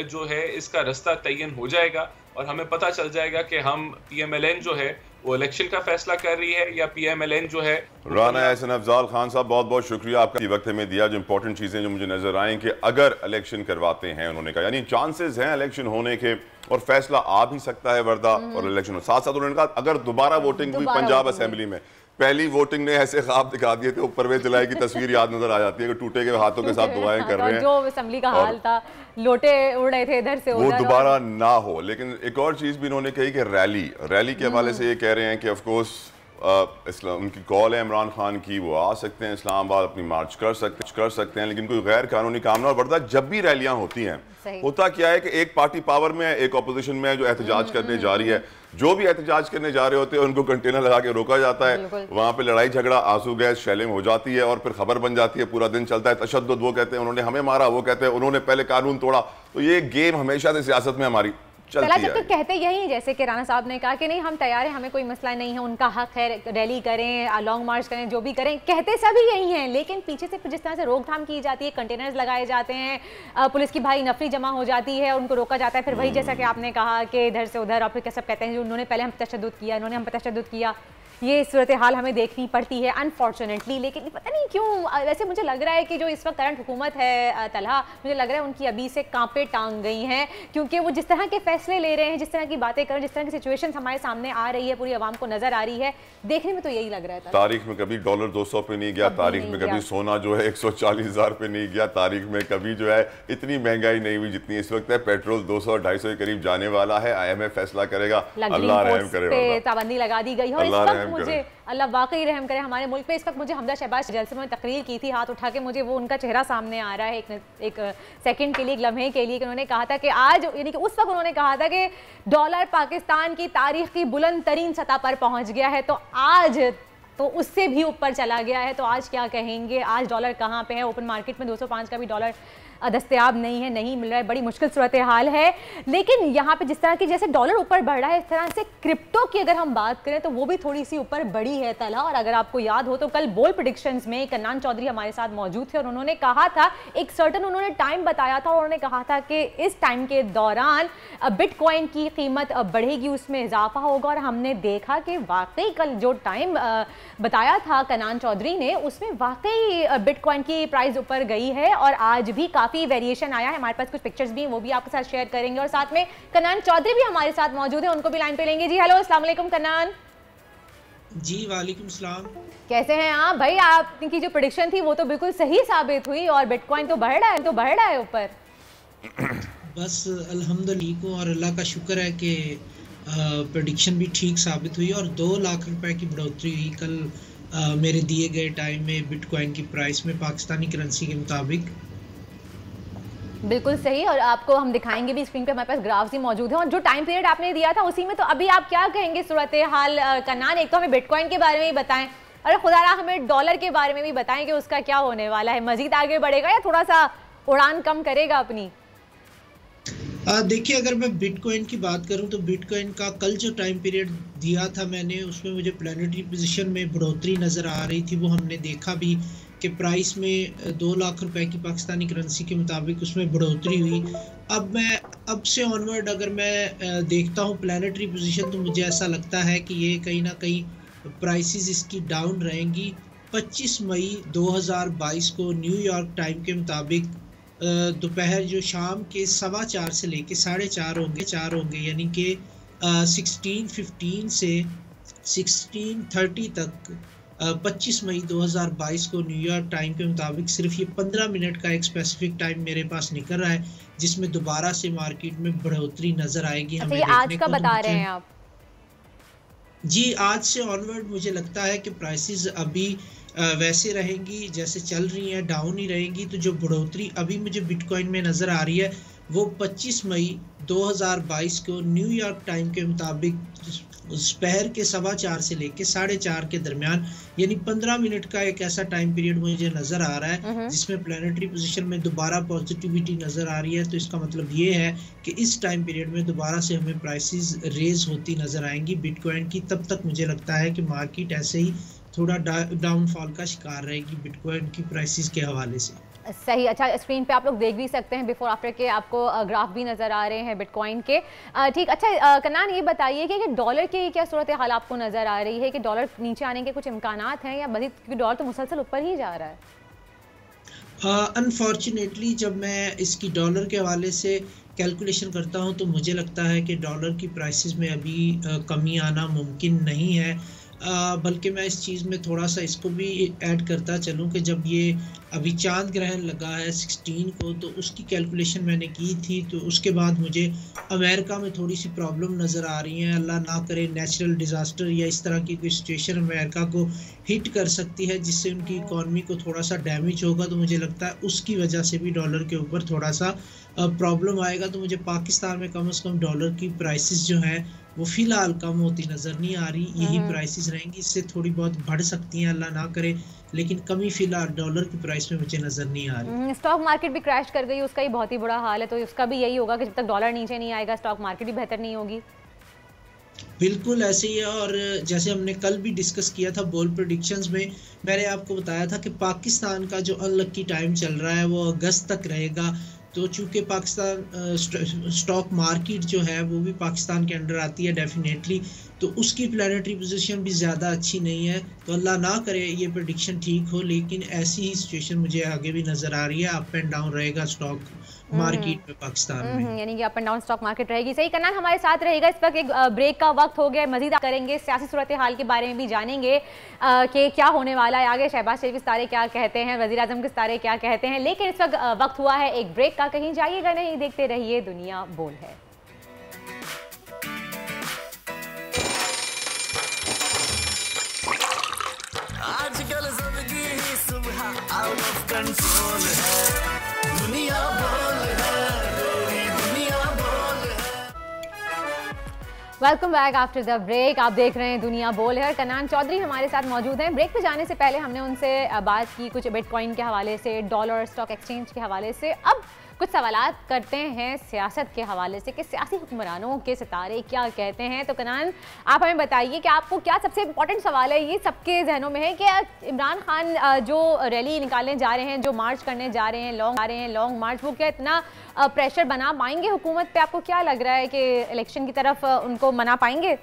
जो है इसका रास्ता तयन हो जाएगा और हमें पता चल जाएगा कि हम PMLN जो है वो इलेक्शन का फैसला कर रही है या PMLN जो है। राना एहसन अफजाल खान साहब, बहुत बहुत शुक्रिया आपका वक्त में दिया। जो इंपॉर्टेंट चीज़ें जो मुझे नजर आएँ कि अगर इलेक्शन करवाते हैं, उन्होंने कहा यानी चांसेस हैं इलेक्शन होने के और फैसला आ भी सकता है वर्दा और इलेक्शन। साथ साथ उन्होंने कहा अगर दोबारा वोटिंग हुई पंजाब असेंबली में, पहली वोटिंग ने ऐसे ख्वाब दिखा दिए थे, वो परवेज इलाही की तस्वीर याद नजर आ जाती है कि टूटे के हाथों के साथ दुआएं कर रहे हैं, जो असेंबली का हाल था, लोटे उड़ रहे थे इधर से उधर, वो दोबारा ना हो। लेकिन एक और चीज भी इन्होंने कही कि रैली के हवाले से ये कह रहे हैं कि ऑफ कोर्स उनकी कॉल है इमरान खान की, वो आ सकते हैं इस्लामाबाद, अपनी मार्च कर सकते हैं, लेकिन कोई गैर कानूनी काम ना। और बढ़ता जब भी रैलियां होती हैं होता क्या है कि एक पार्टी पावर में है, एक अपोजिशन में है जो एहतजाज करने जा रही है। जो भी एहतजाज करने जा रहे होते हैं उनको कंटेनर लगा के रोका जाता है, वहां पे लड़ाई झगड़ा, आंसू गैस, शेलिंग हो जाती है और फिर खबर बन जाती है, पूरा दिन चलता है। तशद्दुद, वो कहते हैं उन्होंने हमें मारा, वो कहते हैं उन्होंने पहले कानून तोड़ा। तो ये गेम हमेशा से सियासत में हमारी चला जब तक कहते यही, जैसे कि राना साहब ने कहा कि नहीं हम तैयार हैं, हमें कोई मसला नहीं है, उनका हक है, रैली करें, लॉन्ग मार्च करें, जो भी करें, कहते सभी यही हैं। लेकिन पीछे से जिस तरह से रोकथाम की जाती है, कंटेनर्स लगाए जाते हैं, पुलिस की भारी नफरी जमा हो जाती है, उनको रोका जाता है, फिर वही जैसा कि आपने कहा कि इधर से उधर, और फिर सब कहते हैं उन्होंने पहले हम तशद्दुद किया, इन्होंने हम पर तशद्दुद किया। ये सूरत हाल हमें देखनी पड़ती है अनफॉर्चुनेटली। लेकिन पता नहीं क्यों, वैसे मुझे लग रहा है कि जो इस वक्त करंट हुकूमत है तलहा, मुझे लग रहा है उनकी अभी से कांपे टांग गई हैं, क्योंकि वो जिस तरह के फैसले ले रहे हैं, जिस तरह की बातें कर रहे हैं, जिस तरह की सिचुएशन हमारे सामने आ रही है, पूरी आवाम को नजर आ रही है, देखने में तो यही लग रहा है। तारीख में कभी डॉलर 200 पे नहीं गया, तारीख में कभी सोना जो है 140,000 पे नहीं गया, तारीख में कभी जो है इतनी महंगाई नहीं हुई जितनी इस वक्त है। पेट्रोल 200-250 के करीब जाने वाला है, IMF फैसला करेगा, अल्लाह रहम करे, पाबंदी लगा दी गई है। मुझे अल्लाह वाकई रहम करे हमारे मुल्क पे। इस वक्त मुझे हमदा शहबाज जलसे में तकरीर की थी, हाथ उठा के मुझे वो उनका चेहरा सामने आ रहा है एक सेकंड के लिए, एक लम्हे के लिए, कि उन्होंने कहा था कि आज, यानी कि उस वक्त उन्होंने कहा था कि डॉलर पाकिस्तान की तारीख की बुलंद तरीन सतह पर पहुंच गया है, तो आज तो उससे भी ऊपर चला गया है। तो आज क्या कहेंगे, आज डॉलर कहाँ पे है? ओपन मार्केट में 205 का भी डॉलर दस्तयाब नहीं है, नहीं मिल रहा है, बड़ी मुश्किल सूरत हाल है। लेकिन यहाँ पे जिस तरह की जैसे डॉलर ऊपर बढ़ रहा है, इस तरह से क्रिप्टो की अगर हम बात करें तो वो भी थोड़ी सी ऊपर बढ़ी है तला। और अगर आपको याद हो तो कल बोल्ड प्रेडिक्शंस में कन्नान चौधरी हमारे साथ मौजूद थे और उन्होंने कहा था, एक सर्टन उन्होंने टाइम बताया था और उन्होंने कहा था कि इस टाइम के दौरान बिटकॉइन की कीमत बढ़ेगी, उसमें इजाफा होगा। और हमने देखा कि वाकई कल जो टाइम बताया था कन्नान चौधरी ने, उसमें वाकई बिटकॉइन की प्राइस ऊपर गई है और आज भी काफ़ी वेरिएशन आया है। हमारे पास कुछ पिक्चर्स भी हैं, वो भी आपके साथ शेयर करेंगे। और साथ में कन्नान चौधरी भी हमारे साथ मौजूद है, उनको भी लाइन पे लेंगे। जी हेलो, अस्सलाम वालेकुम कन्नान। जी वालेकुम सलाम। कैसे हैं आप भाई? आपकी जो प्रेडिक्शन थी वो तो बिल्कुल सही साबित हुई और बिटकॉइन तो बढ़ रहा है ऊपर। बस अल्हम्दुलिल्लाह और अल्लाह का शुक्र है कि प्रेडिक्शन भी ठीक साबित हुई और 2 लाख रुपए की बढ़ोतरी हुई कल मेरे दिए गए टाइम में बिटकॉइन की प्राइस में पाकिस्तानी करेंसी के मुताबिक। बिल्कुल सही, और आपको हम दिखाएंगे भी, स्क्रीन पे हमारे पास ग्राफ्स ही मौजूद हैं और जो टाइम पीरियड आपने दिया था उसी में। तो अभी आप क्या कहेंगे सूरत हाल कनान? एक तो हमें बिटकॉइन के बारे में ही बताएं और खुदा हमें डॉलर के बारे में भी बताएं कि उसका क्या होने वाला है, मजीद आगे बढ़ेगा या थोड़ा सा उड़ान कम करेगा अपनी? देखिए, अगर मैं बिटकॉइन की बात करूं तो बिटकॉइन का कल जो टाइम पीरियड दिया था मैंने, उसमें मुझे प्लानिटरी पोजीशन में बढ़ोतरी नज़र आ रही थी। वो हमने देखा भी कि प्राइस में 2 लाख रुपए की पाकिस्तानी करेंसी के मुताबिक उसमें बढ़ोतरी हुई। अब से ऑनवर्ड अगर मैं देखता हूं प्लानिटरी पोजीशन, तो मुझे ऐसा लगता है कि ये कहीं ना कहीं प्राइसेस इसकी डाउन रहेंगी। 25 मई 2022 को न्यूयॉर्क टाइम के मुताबिक दोपहर जो शाम के 4:15 से लेके 4:30 होंगे, यानी कि 16:15 से 16:30 तक 25 मई 2022 को न्यूयॉर्क टाइम के मुताबिक सिर्फ ये 15 मिनट का एक स्पेसिफिक टाइम मेरे पास निकल रहा है, जिसमें दोबारा से मार्केट में बढ़ोतरी नजर आएगी। हमें ये आज का बता रहे हैं आप? जी, आज से ऑनवर्ड मुझे लगता है कि प्राइसेस अभी वैसे रहेंगी जैसे चल रही हैं, डाउन ही रहेंगी। तो जो बढ़ोतरी अभी मुझे बिटकॉइन में नज़र आ रही है वो 25 मई 2022 को न्यूयॉर्क टाइम के मुताबिक दोपहर के 4:15 से लेके 4:30 के दरमियान, यानी 15 मिनट का एक ऐसा टाइम पीरियड मुझे नज़र आ रहा है जिसमें प्लानिटरी पोजीशन में दोबारा पॉजिटिविटी नज़र आ रही है। तो इसका मतलब ये है कि इस टाइम पीरियड में दोबारा से हमें प्राइसेस रेज होती नज़र आएंगी बिटकॉइन की। तब तक मुझे लगता है कि मार्केट ऐसे ही थोड़ा डाउनफॉल का शिकार रहेगी बिटकॉइन की प्राइसेस के हवाले से। सही। अच्छा, स्क्रीन पे आप लोग देख भी सकते हैं बिफोर आफ्टर के आपको ग्राफ भी नज़र आ रहे हैं बिटकॉइन के। ठीक। अच्छा कनान, ये बताइए कि डॉलर की क्या सूरत हाल आपको नज़र आ रही है कि डॉलर नीचे आने के कुछ इम्कानात हैं या मज़ीद, क्योंकि डॉलर तो मुसलसल ऊपर ही जा रहा है? अनफॉर्चुनेटली जब मैं इसकी डॉलर के हवाले से कैलकुलेशन करता हूं तो मुझे लगता है कि डॉलर की प्राइसेस में अभी कमी आना मुमकिन नहीं है। बल्कि मैं इस चीज़ में थोड़ा सा इसको भी ऐड करता चलूँ कि जब ये अभी चांद ग्रहण लगा है 16 को, तो उसकी कैलकुलेशन मैंने की थी। तो उसके बाद मुझे अमेरिका में थोड़ी सी प्रॉब्लम नज़र आ रही है। अल्लाह ना करे नेचुरल डिज़ास्टर या इस तरह की कोई सिचुएशन अमेरिका को हिट कर सकती है जिससे उनकी इकॉनमी को थोड़ा सा डैमेज होगा। तो मुझे लगता है उसकी वजह से भी डॉलर के ऊपर थोड़ा सा प्रॉब्लम आएगा। तो मुझे पाकिस्तान में कम से कम डॉलर की प्राइसेस जो हैं वो फ़िलहाल कम होती नज़र नहीं आ रही। यही प्राइसेस रहेंगी, इससे थोड़ी बहुत बढ़ सकती हैं अल्लाह ना करे, लेकिन कमी फ़िलहाल डॉलर की प्राइस में मुझे नज़र नहीं आ रही। स्टॉक मार्केट भी क्रैश कर गई, उसका ही बहुत ही बुरा हाल है। तो उसका भी यही होगा कि जब तक डॉलर नीचे नहीं आएगा स्टॉक मार्केट भी बेहतर नहीं होगी। बिल्कुल ऐसे ही है। और जैसे हमने कल भी डिस्कस किया था बोल प्रेडिक्शंस में, मैंने आपको बताया था कि पाकिस्तान का जो अनलकी टाइम चल रहा है वो अगस्त तक रहेगा। तो चूँकि पाकिस्तान स्टॉक मार्केट जो है वो भी पाकिस्तान के अंडर आती है डेफिनेटली, तो उसकी प्लानिटरी पोजीशन भी ज़्यादा अच्छी नहीं है। तो अल्लाह ना करे ये प्रेडिक्शन ठीक हो, लेकिन ऐसी ही सिचुएशन मुझे आगे भी नज़र आ रही है। अप एंड डाउन रहेगा स्टॉक मार्केट में पाकिस्तान में, यानी कि up and down stock market रहेगी। सही। कनान हमारे साथ रहेगा। इस वक्त एक ब्रेक का वक्त हो गया, मजीद करेंगे, सियासी सूरत हाल के बारे में भी जानेंगे कि क्या होने वाला है आगे, शहबाज शरीफ किस तारे क्या कहते हैं, वज़ीर आज़म किस तारे क्या कहते हैं। लेकिन इस वक्त वक्त हुआ है एक ब्रेक का, कहीं जाइएगा नहीं, देखते रहिए दुनिया बोल है। आजकल जिंदगी ही सुबह आउट ऑफ कंट्रोल है, दुनिया बोल है, तेरी दुनिया बोल है। Welcome back after the break. आप देख रहे हैं दुनिया बोल है। कनान चौधरी हमारे साथ मौजूद हैं। ब्रेक पे जाने से पहले हमने उनसे बात की कुछ बिटकॉइन के हवाले से, डॉलर, स्टॉक एक्सचेंज के हवाले से। अब कुछ सवालात करते हैं सियासत के हवाले से कि सियासी हुक्मरानों के सितारे क्या कहते हैं। तो कनान, आप हमें बताइए कि आपको क्या सबसे इम्पोर्टेंट सवाल है, ये सबके जहनों में है कि इमरान खान जो रैली निकालने जा रहे हैं, जो मार्च करने जा रहे हैं, लॉन्ग मार्च, वो क्या इतना प्रेशर बना पाएंगे हुकूमत पे? आपको क्या लग रहा है कि इलेक्शन की तरफ उनको मना पाएंगे?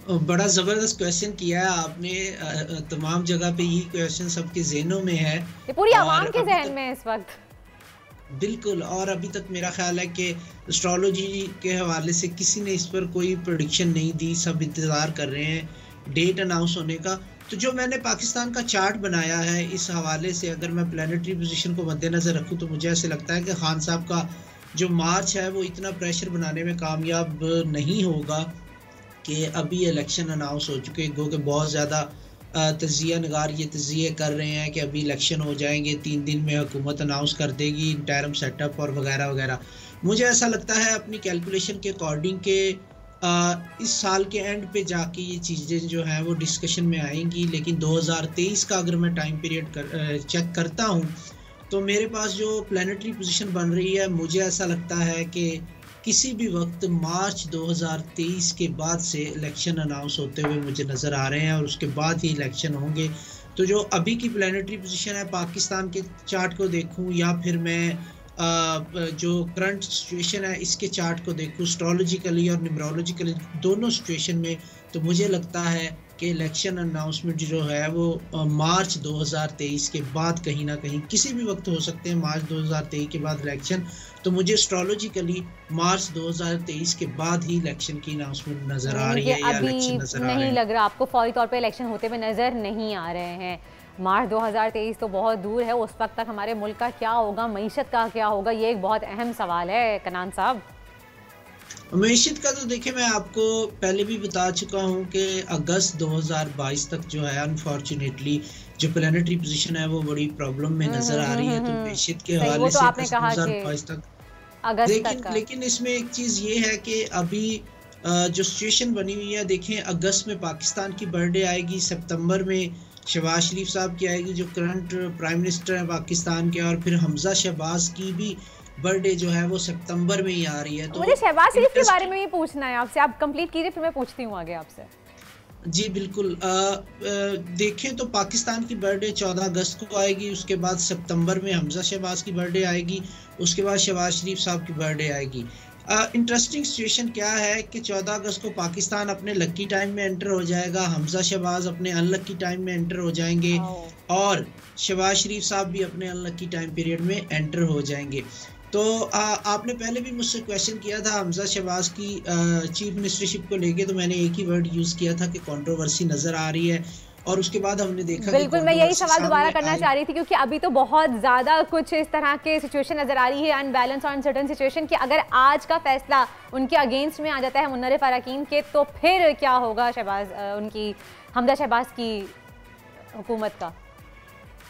बड़ा ज़बरदस्त क्वेश्चन किया है आपने। तमाम जगह पे यही क्वेश्चन सबके जहनों में है, ये पूरी आवाम के जहन में इस वक्त। बिल्कुल, और अभी तक मेरा ख्याल है कि एस्ट्रोलॉजी के हवाले से किसी ने इस पर कोई प्रेडिक्शन नहीं दी, सब इंतज़ार कर रहे हैं डेट अनाउंस होने का। तो जो मैंने पाकिस्तान का चार्ट बनाया है इस हवाले से, अगर मैं प्लानिटरी पोजीशन को मद्देनज़र रखूं तो मुझे ऐसे लगता है कि खान साहब का जो मार्च है वो इतना प्रेशर बनाने में कामयाब नहीं होगा कि अभी इलेक्शन अनाउंस हो चुके, गो कि बहुत ज़्यादा तजिया नगार ये तजिए कर रहे हैं कि अभी इलेक्शन हो जाएंगे, 3 दिन में हुकूमत अनाउंस कर देगी इंटरिम सेटअप और वगैरह वगैरह। मुझे ऐसा लगता है अपनी कैलकुलेशन के अकॉर्डिंग के इस साल के एंड पे जाके ये चीज़ें जो हैं वो डिस्कशन में आएंगी। लेकिन 2023 का अगर मैं टाइम पीरियड चेक करता हूँ तो मेरे पास जो प्लानिटरी पोजीशन बन रही है, मुझे ऐसा लगता है कि किसी भी वक्त मार्च 2023 के बाद से इलेक्शन अनाउंस होते हुए मुझे नज़र आ रहे हैं और उसके बाद ही इलेक्शन होंगे। तो जो अभी की प्लानिटरी पोजीशन है, पाकिस्तान के चार्ट को देखूं या फिर मैं जो करंट सिचुएशन है इसके चार्ट को देखूं, एस्ट्रोलॉजिकली और न्यूमरोलॉजिकली दोनों सिचुएशन में, तो मुझे लगता है कि इलेक्शन अनाउंसमेंट जो है वो मार्च 2023 के बाद कहीं ना कहीं किसी भी वक्त हो सकते हैं। मार्च 2023 के बाद इलेक्शन, तो मुझे एस्ट्रोलॉजिकली मार्च 2023 के बाद ही इलेक्शन की अनाउंसमेंट नज़र आ रही है या इलेक्शन नज़र आ रहे हैं। नहीं लग रहा आपको फौरी तौर पे इलेक्शन होते हुए नज़र नहीं आ रहे हैं? मार्च 2023 तो बहुत दूर है, उस वक्त तक हमारे मुल्क का क्या होगा, मईशत का क्या होगा, ये एक बहुत अहम सवाल है कनान साहब। मईशत का तो देखिए, मैं आपको पहले भी बता चुका हूँ कि अगस्त 2022 तक जो है अनफॉर्चुनेटली जो प्लानिटरी पोजीशन है वो बड़ी प्रॉब्लम में नज़र आ रही है। तो मईशत के हवाले से 2022 तक लेकिन इसमें एक चीज़ ये है कि अभी जो सिचुएशन बनी हुई है, देखें अगस्त में पाकिस्तान की बर्थडे आएगी, सितंबर में शहबाज शरीफ साहब की आएगी जो करंट प्राइम मिनिस्टर हैं पाकिस्तान के, और फिर हमजा शहबाज की भी बर्थडे जो है वो सितंबर में ही आ रही है। तो मुझे शहबाज शरीफ के बारे में ही पूछना है आपसे, आप कंप्लीट कीजिए फिर मैं पूछती हूँ आगे आपसे। जी बिल्कुल, देखें तो पाकिस्तान की बर्थडे 14 अगस्त को आएगी, उसके बाद सितंबर में हमजा शहबाज की बर्थडे आएगी, उसके बाद शहबाज शरीफ साहब की बर्थडे आएगी। इंटरेस्टिंग सिचुएशन क्या है कि 14 अगस्त को पाकिस्तान अपने लकी टाइम में एंटर हो जाएगा, हमजा शहबाज अपने अनलकी टाइम में एंटर हो जाएंगे और शहबाज शरीफ साहब भी अपने अनलकी टाइम पीरियड में एंटर हो जाएंगे। तो आपने पहले भी मुझसे क्वेश्चन किया था हमजा शहबाज की चीफ मिनिस्टरशिप को लेके, तो मैंने एक ही वर्ड यूज़ किया था कि कंट्रोवर्सी नज़र आ रही है, और उसके बाद हमने देखा बिल्कुल मैं यही सवाल दोबारा करना चाह रही थी क्योंकि अभी तो बहुत ज़्यादा कुछ इस तरह के सिचुएशन नज़र आ रही है, अनबैलेंस और अनसर्टन सिचुएशन, कि अगर आज का फैसला उनके अगेंस्ट में आ जाता है मुन्नरिफ अरकान के, तो फिर क्या होगा शहबाज उनकी हमजा शहबाज की हुकूमत का?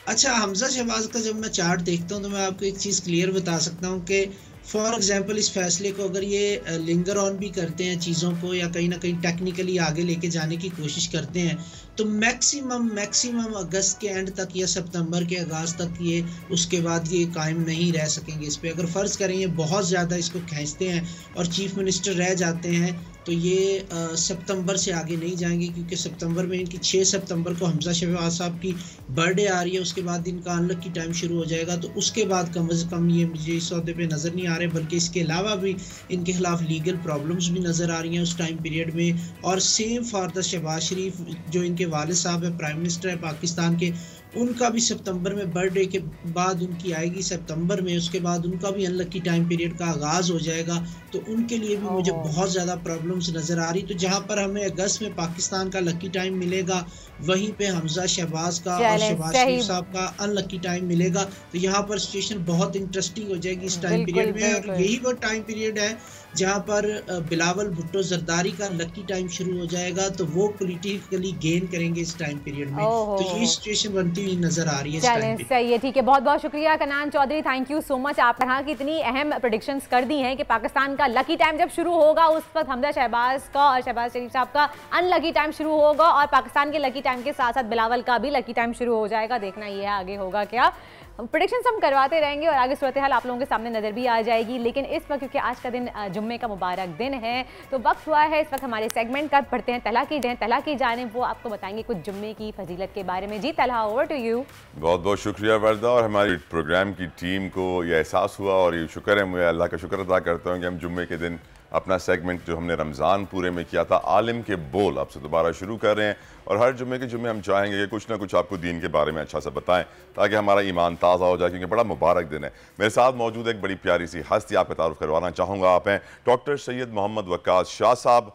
अच्छा, हमजा शहबाज का जब मैं चार्ट देखता हूँ तो मैं आपको एक चीज़ क्लियर बता सकता हूँ कि फॉर एग्जांपल इस फैसले को अगर ये लिंगर ऑन भी करते हैं चीज़ों को या कहीं ना कहीं टेक्निकली आगे लेके जाने की कोशिश करते हैं, तो मैक्सिमम अगस्त के एंड तक या सितंबर के आगाज़ तक ये, उसके बाद ये कायम नहीं रह सकेंगे इस पे। अगर फ़र्ज़ करें ये बहुत ज़्यादा इसको खींचते हैं और चीफ मिनिस्टर रह जाते हैं तो ये सितंबर से आगे नहीं जाएंगे, क्योंकि सितंबर में इनकी 6 सितंबर को हमजा शहबाज साहब की बर्थडे आ रही है, उसके बाद इनका अनलकी टाइम शुरू हो जाएगा। तो उसके बाद कम अज़ कम ये मुझे इस सौदे पे नज़र नहीं आ रहे, बल्कि इसके अलावा भी इनके खिलाफ लीगल प्रॉब्लम्स भी नज़र आ रही हैं उस टाइम पीरियड में। और सेम फॉर द शहबाज शरीफ जो इनके वालिद साहब है, प्राइम मिनिस्टर है पाकिस्तान के, उनका भी सितंबर में बर्थडे के बाद उनकी आएगी सितंबर में, उसके बाद उनका भी अनलकी टाइम पीरियड का आगाज़ हो जाएगा। तो उनके लिए भी मुझे बहुत ज़्यादा प्रॉब्लम्स नज़र आ रही। तो जहाँ पर हमें अगस्त में पाकिस्तान का लकी टाइम मिलेगा, वहीं पे हमजा शहबाज का और शहबाज शरीफ साहब का अनलकी टाइम मिलेगा। तो यहाँ पर सिचुएशन बहुत इंटरेस्टिंग हो जाएगी इस टाइम पीरियड में। और यही वो टाइम पीरियड है जहाँ पर बिलावल भुट्टो जरदारी का लकी टाइम शुरू हो जाएगा, तो वो पॉलिटिकली गेन करेंगे इस टाइम पीरियड में। तो ये सिचुएशन बनती हुई नजर आ रही है इस टाइम पे। सही है, ठीक है, बहुत बहुत शुक्रिया Kanan Chaudhary, thank you so much. आप तरह की इतनी अहम प्रेडिक्शंस कर दी हैं कि पाकिस्तान का लकी टाइम जब शुरू होगा उस वक्त हमजा शहबाज का और शहबाज शरीफ साहब का अनलकी टाइम शुरू होगा, और पाकिस्तान के लकी टाइम के साथ साथ बिलावल का भी लकी टाइम शुरू हो जाएगा। देखना ये है आगे होगा क्या। प्रेडिक्शंस हम करवाते रहेंगे और आगे सूरत हाल आप लोगों के सामने नज़र भी आ जाएगी। लेकिन इस वक्त क्योंकि आज का दिन जुम्मे का मुबारक दिन है, तो वक्त हुआ है इस वक्त हमारे सेगमेंट का पढ़ते हैं तला की जानिब, वो आपको बताएंगे कुछ जुम्मे की फजीलत के बारे में। जी तलहा, ओवर टू यू। बहुत बहुत शुक्रिया वर्दा, और हमारी प्रोग्राम की टीम को यह एहसास हुआ और ये शुक्र है, मैं अल्लाह का शुक्र अदा करता हूँ कि हम जुम्मे के दिन अपना सेगमेंट जो हमने रमज़ान पूरे में किया था आलिम के बोल, आपसे दोबारा शुरू कर रहे हैं। और हर जुम्मे के जुम्मे हम चाहेंगे कि कुछ ना कुछ आपको दीन के बारे में अच्छा सा बताएं ताकि हमारा ईमान ताज़ा हो जाए, क्योंकि बड़ा मुबारक दिन है। मेरे साथ मौजूद एक बड़ी प्यारी सी हस्ती आपका तारुफ करवाना चाहूँगा। आप हैं डॉक्टर सैयद मोहम्मद वक्कास शाह साहब,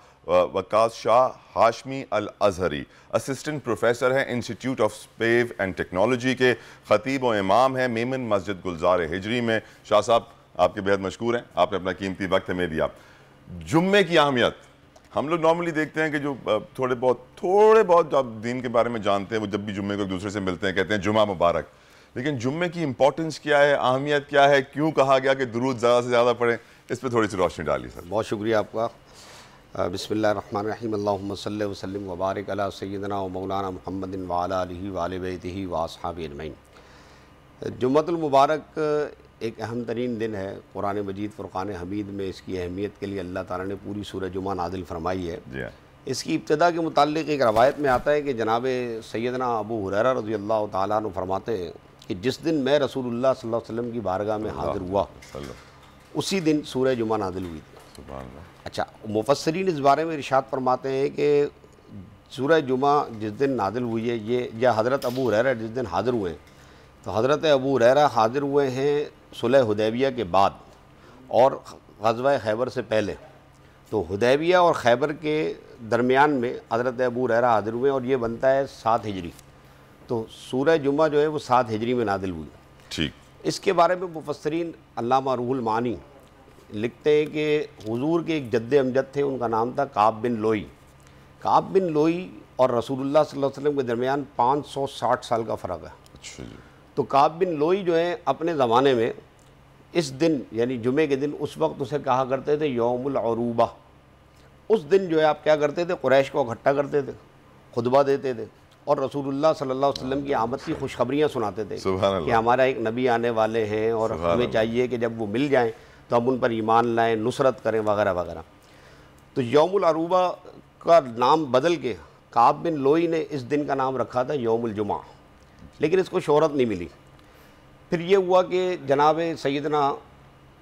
वक्कास शाह हाशमी अल अजहरी, असिस्टेंट प्रोफेसर हैं institute of space and technology के, ख़तीब व इमाम हैं मेमन मस्जिद गुलजार हिजरी में। शाह साहब आपके बेहद मशकूर हैं, आपने अपना कीमती वक्त हमें दिया। जुम्मे की अहमियत हम लोग नॉर्मली देखते हैं कि जो थोड़े बहुत जो आप दीन के बारे में जानते हैं वो जब भी जुम्मे को एक दूसरे से मिलते हैं कहते हैं जुम्मा मुबारक, लेकिन जुम्मे की इंपॉर्टेंस क्या है, अहमियत क्या है, क्यों कहा गया कि दुरूद ज़्यादा से ज़्यादा पढ़ें, इस पर थोड़ी सी रोशनी डालिए सर। बहुत शुक्रिया आपका। बिस्मिल्लाहिर्रहमानिर्रहीम, अल्लाहुम्मा सल्लि व सल्लिम व बारिक अला सय्यिदना व मौलाना मुहम्मदिन व अला आलिहि व अहले बैतिहि व अस्हाबिहि अजमईन। जुम्मतुल मुबारक एक अहम तरीन दिन है कुरान मजीद फ़ुरक़ान हमीद में। इसकी अहमियत के लिए अल्लाह ताला ने पूरी सूरह जुमा नाज़िल फरमाई है। इसकी इब्तिदा के मुताल्लिक़ एक रवायत में आता है कि जनाब सैयदना अबू हुरैरा रज़ी अल्लाह ताला अन्हु फरमाते हैं कि जिस दिन मैं रसूलुल्लाह सल्लल्लाहु अलैहि वसल्लम की बारगाह में हाज़िर हुआ उसी दिन सूरह जुमा नाज़िल हुई थी। अच्छा, मुफस्सिरीन इस बारे में इरशाद फरमाते हैं कि सूरह जुमा जिस दिन नाज़िल हुई है ये या हज़रत अबू हुरैरा जिस दिन हाज़िर हुए, तो हज़रत अबू हुरैरा हाज़िर हुए हैं सुलह हुदैबिया के बाद और ग़ज़वा खैबर से पहले। तो हुदैबिया और खैबर के दरमियान में हज़रत अबू हुरैरा हाज़िर हुए और ये बनता है 7 हिजरी। तो सूरह जुमा जो है वो 7 हिजरी में नाज़िल हुई। ठीक, इसके बारे में मुफस्सिरीन अल्लामा रूहुल मानी लिखते हैं कि हुज़ूर के एक जद्द अमजद थे, उनका नाम था काब बिन लोई। काब बिन लोई और रसूलुल्लाह सल्लल्लाहु अलैहि वसल्लम के दरमियान 560 साल का फ़र्क है। अच्छा जी। तो काब बिन लोई जो है अपने ज़माने में इस दिन यानी जुमे के दिन उस वक्त उसे कहा करते थे यौमुल अरूबा। उस दिन जो है आप क्या करते थे, कुरैश को इकट्ठा करते थे, खुतबा देते थे और रसूलुल्लाह सल्लल्लाहु अलैहि वसल्लम की आमद की खुशखबरियाँ सुनाते थे कि हमारा एक नबी आने वाले हैं और हमें चाहिए कि जब वो मिल जाएँ तो हम उन पर ईमान लाएँ, नुसरत करें वगैरह वगैरह। तो यौमुल अरूबा का नाम बदल के काब बिन लोई ने इस दिन का नाम रखा था यौमुल जुमा, लेकिन इसको शोहरत नहीं मिली। फिर ये हुआ कि जनाब सैयदना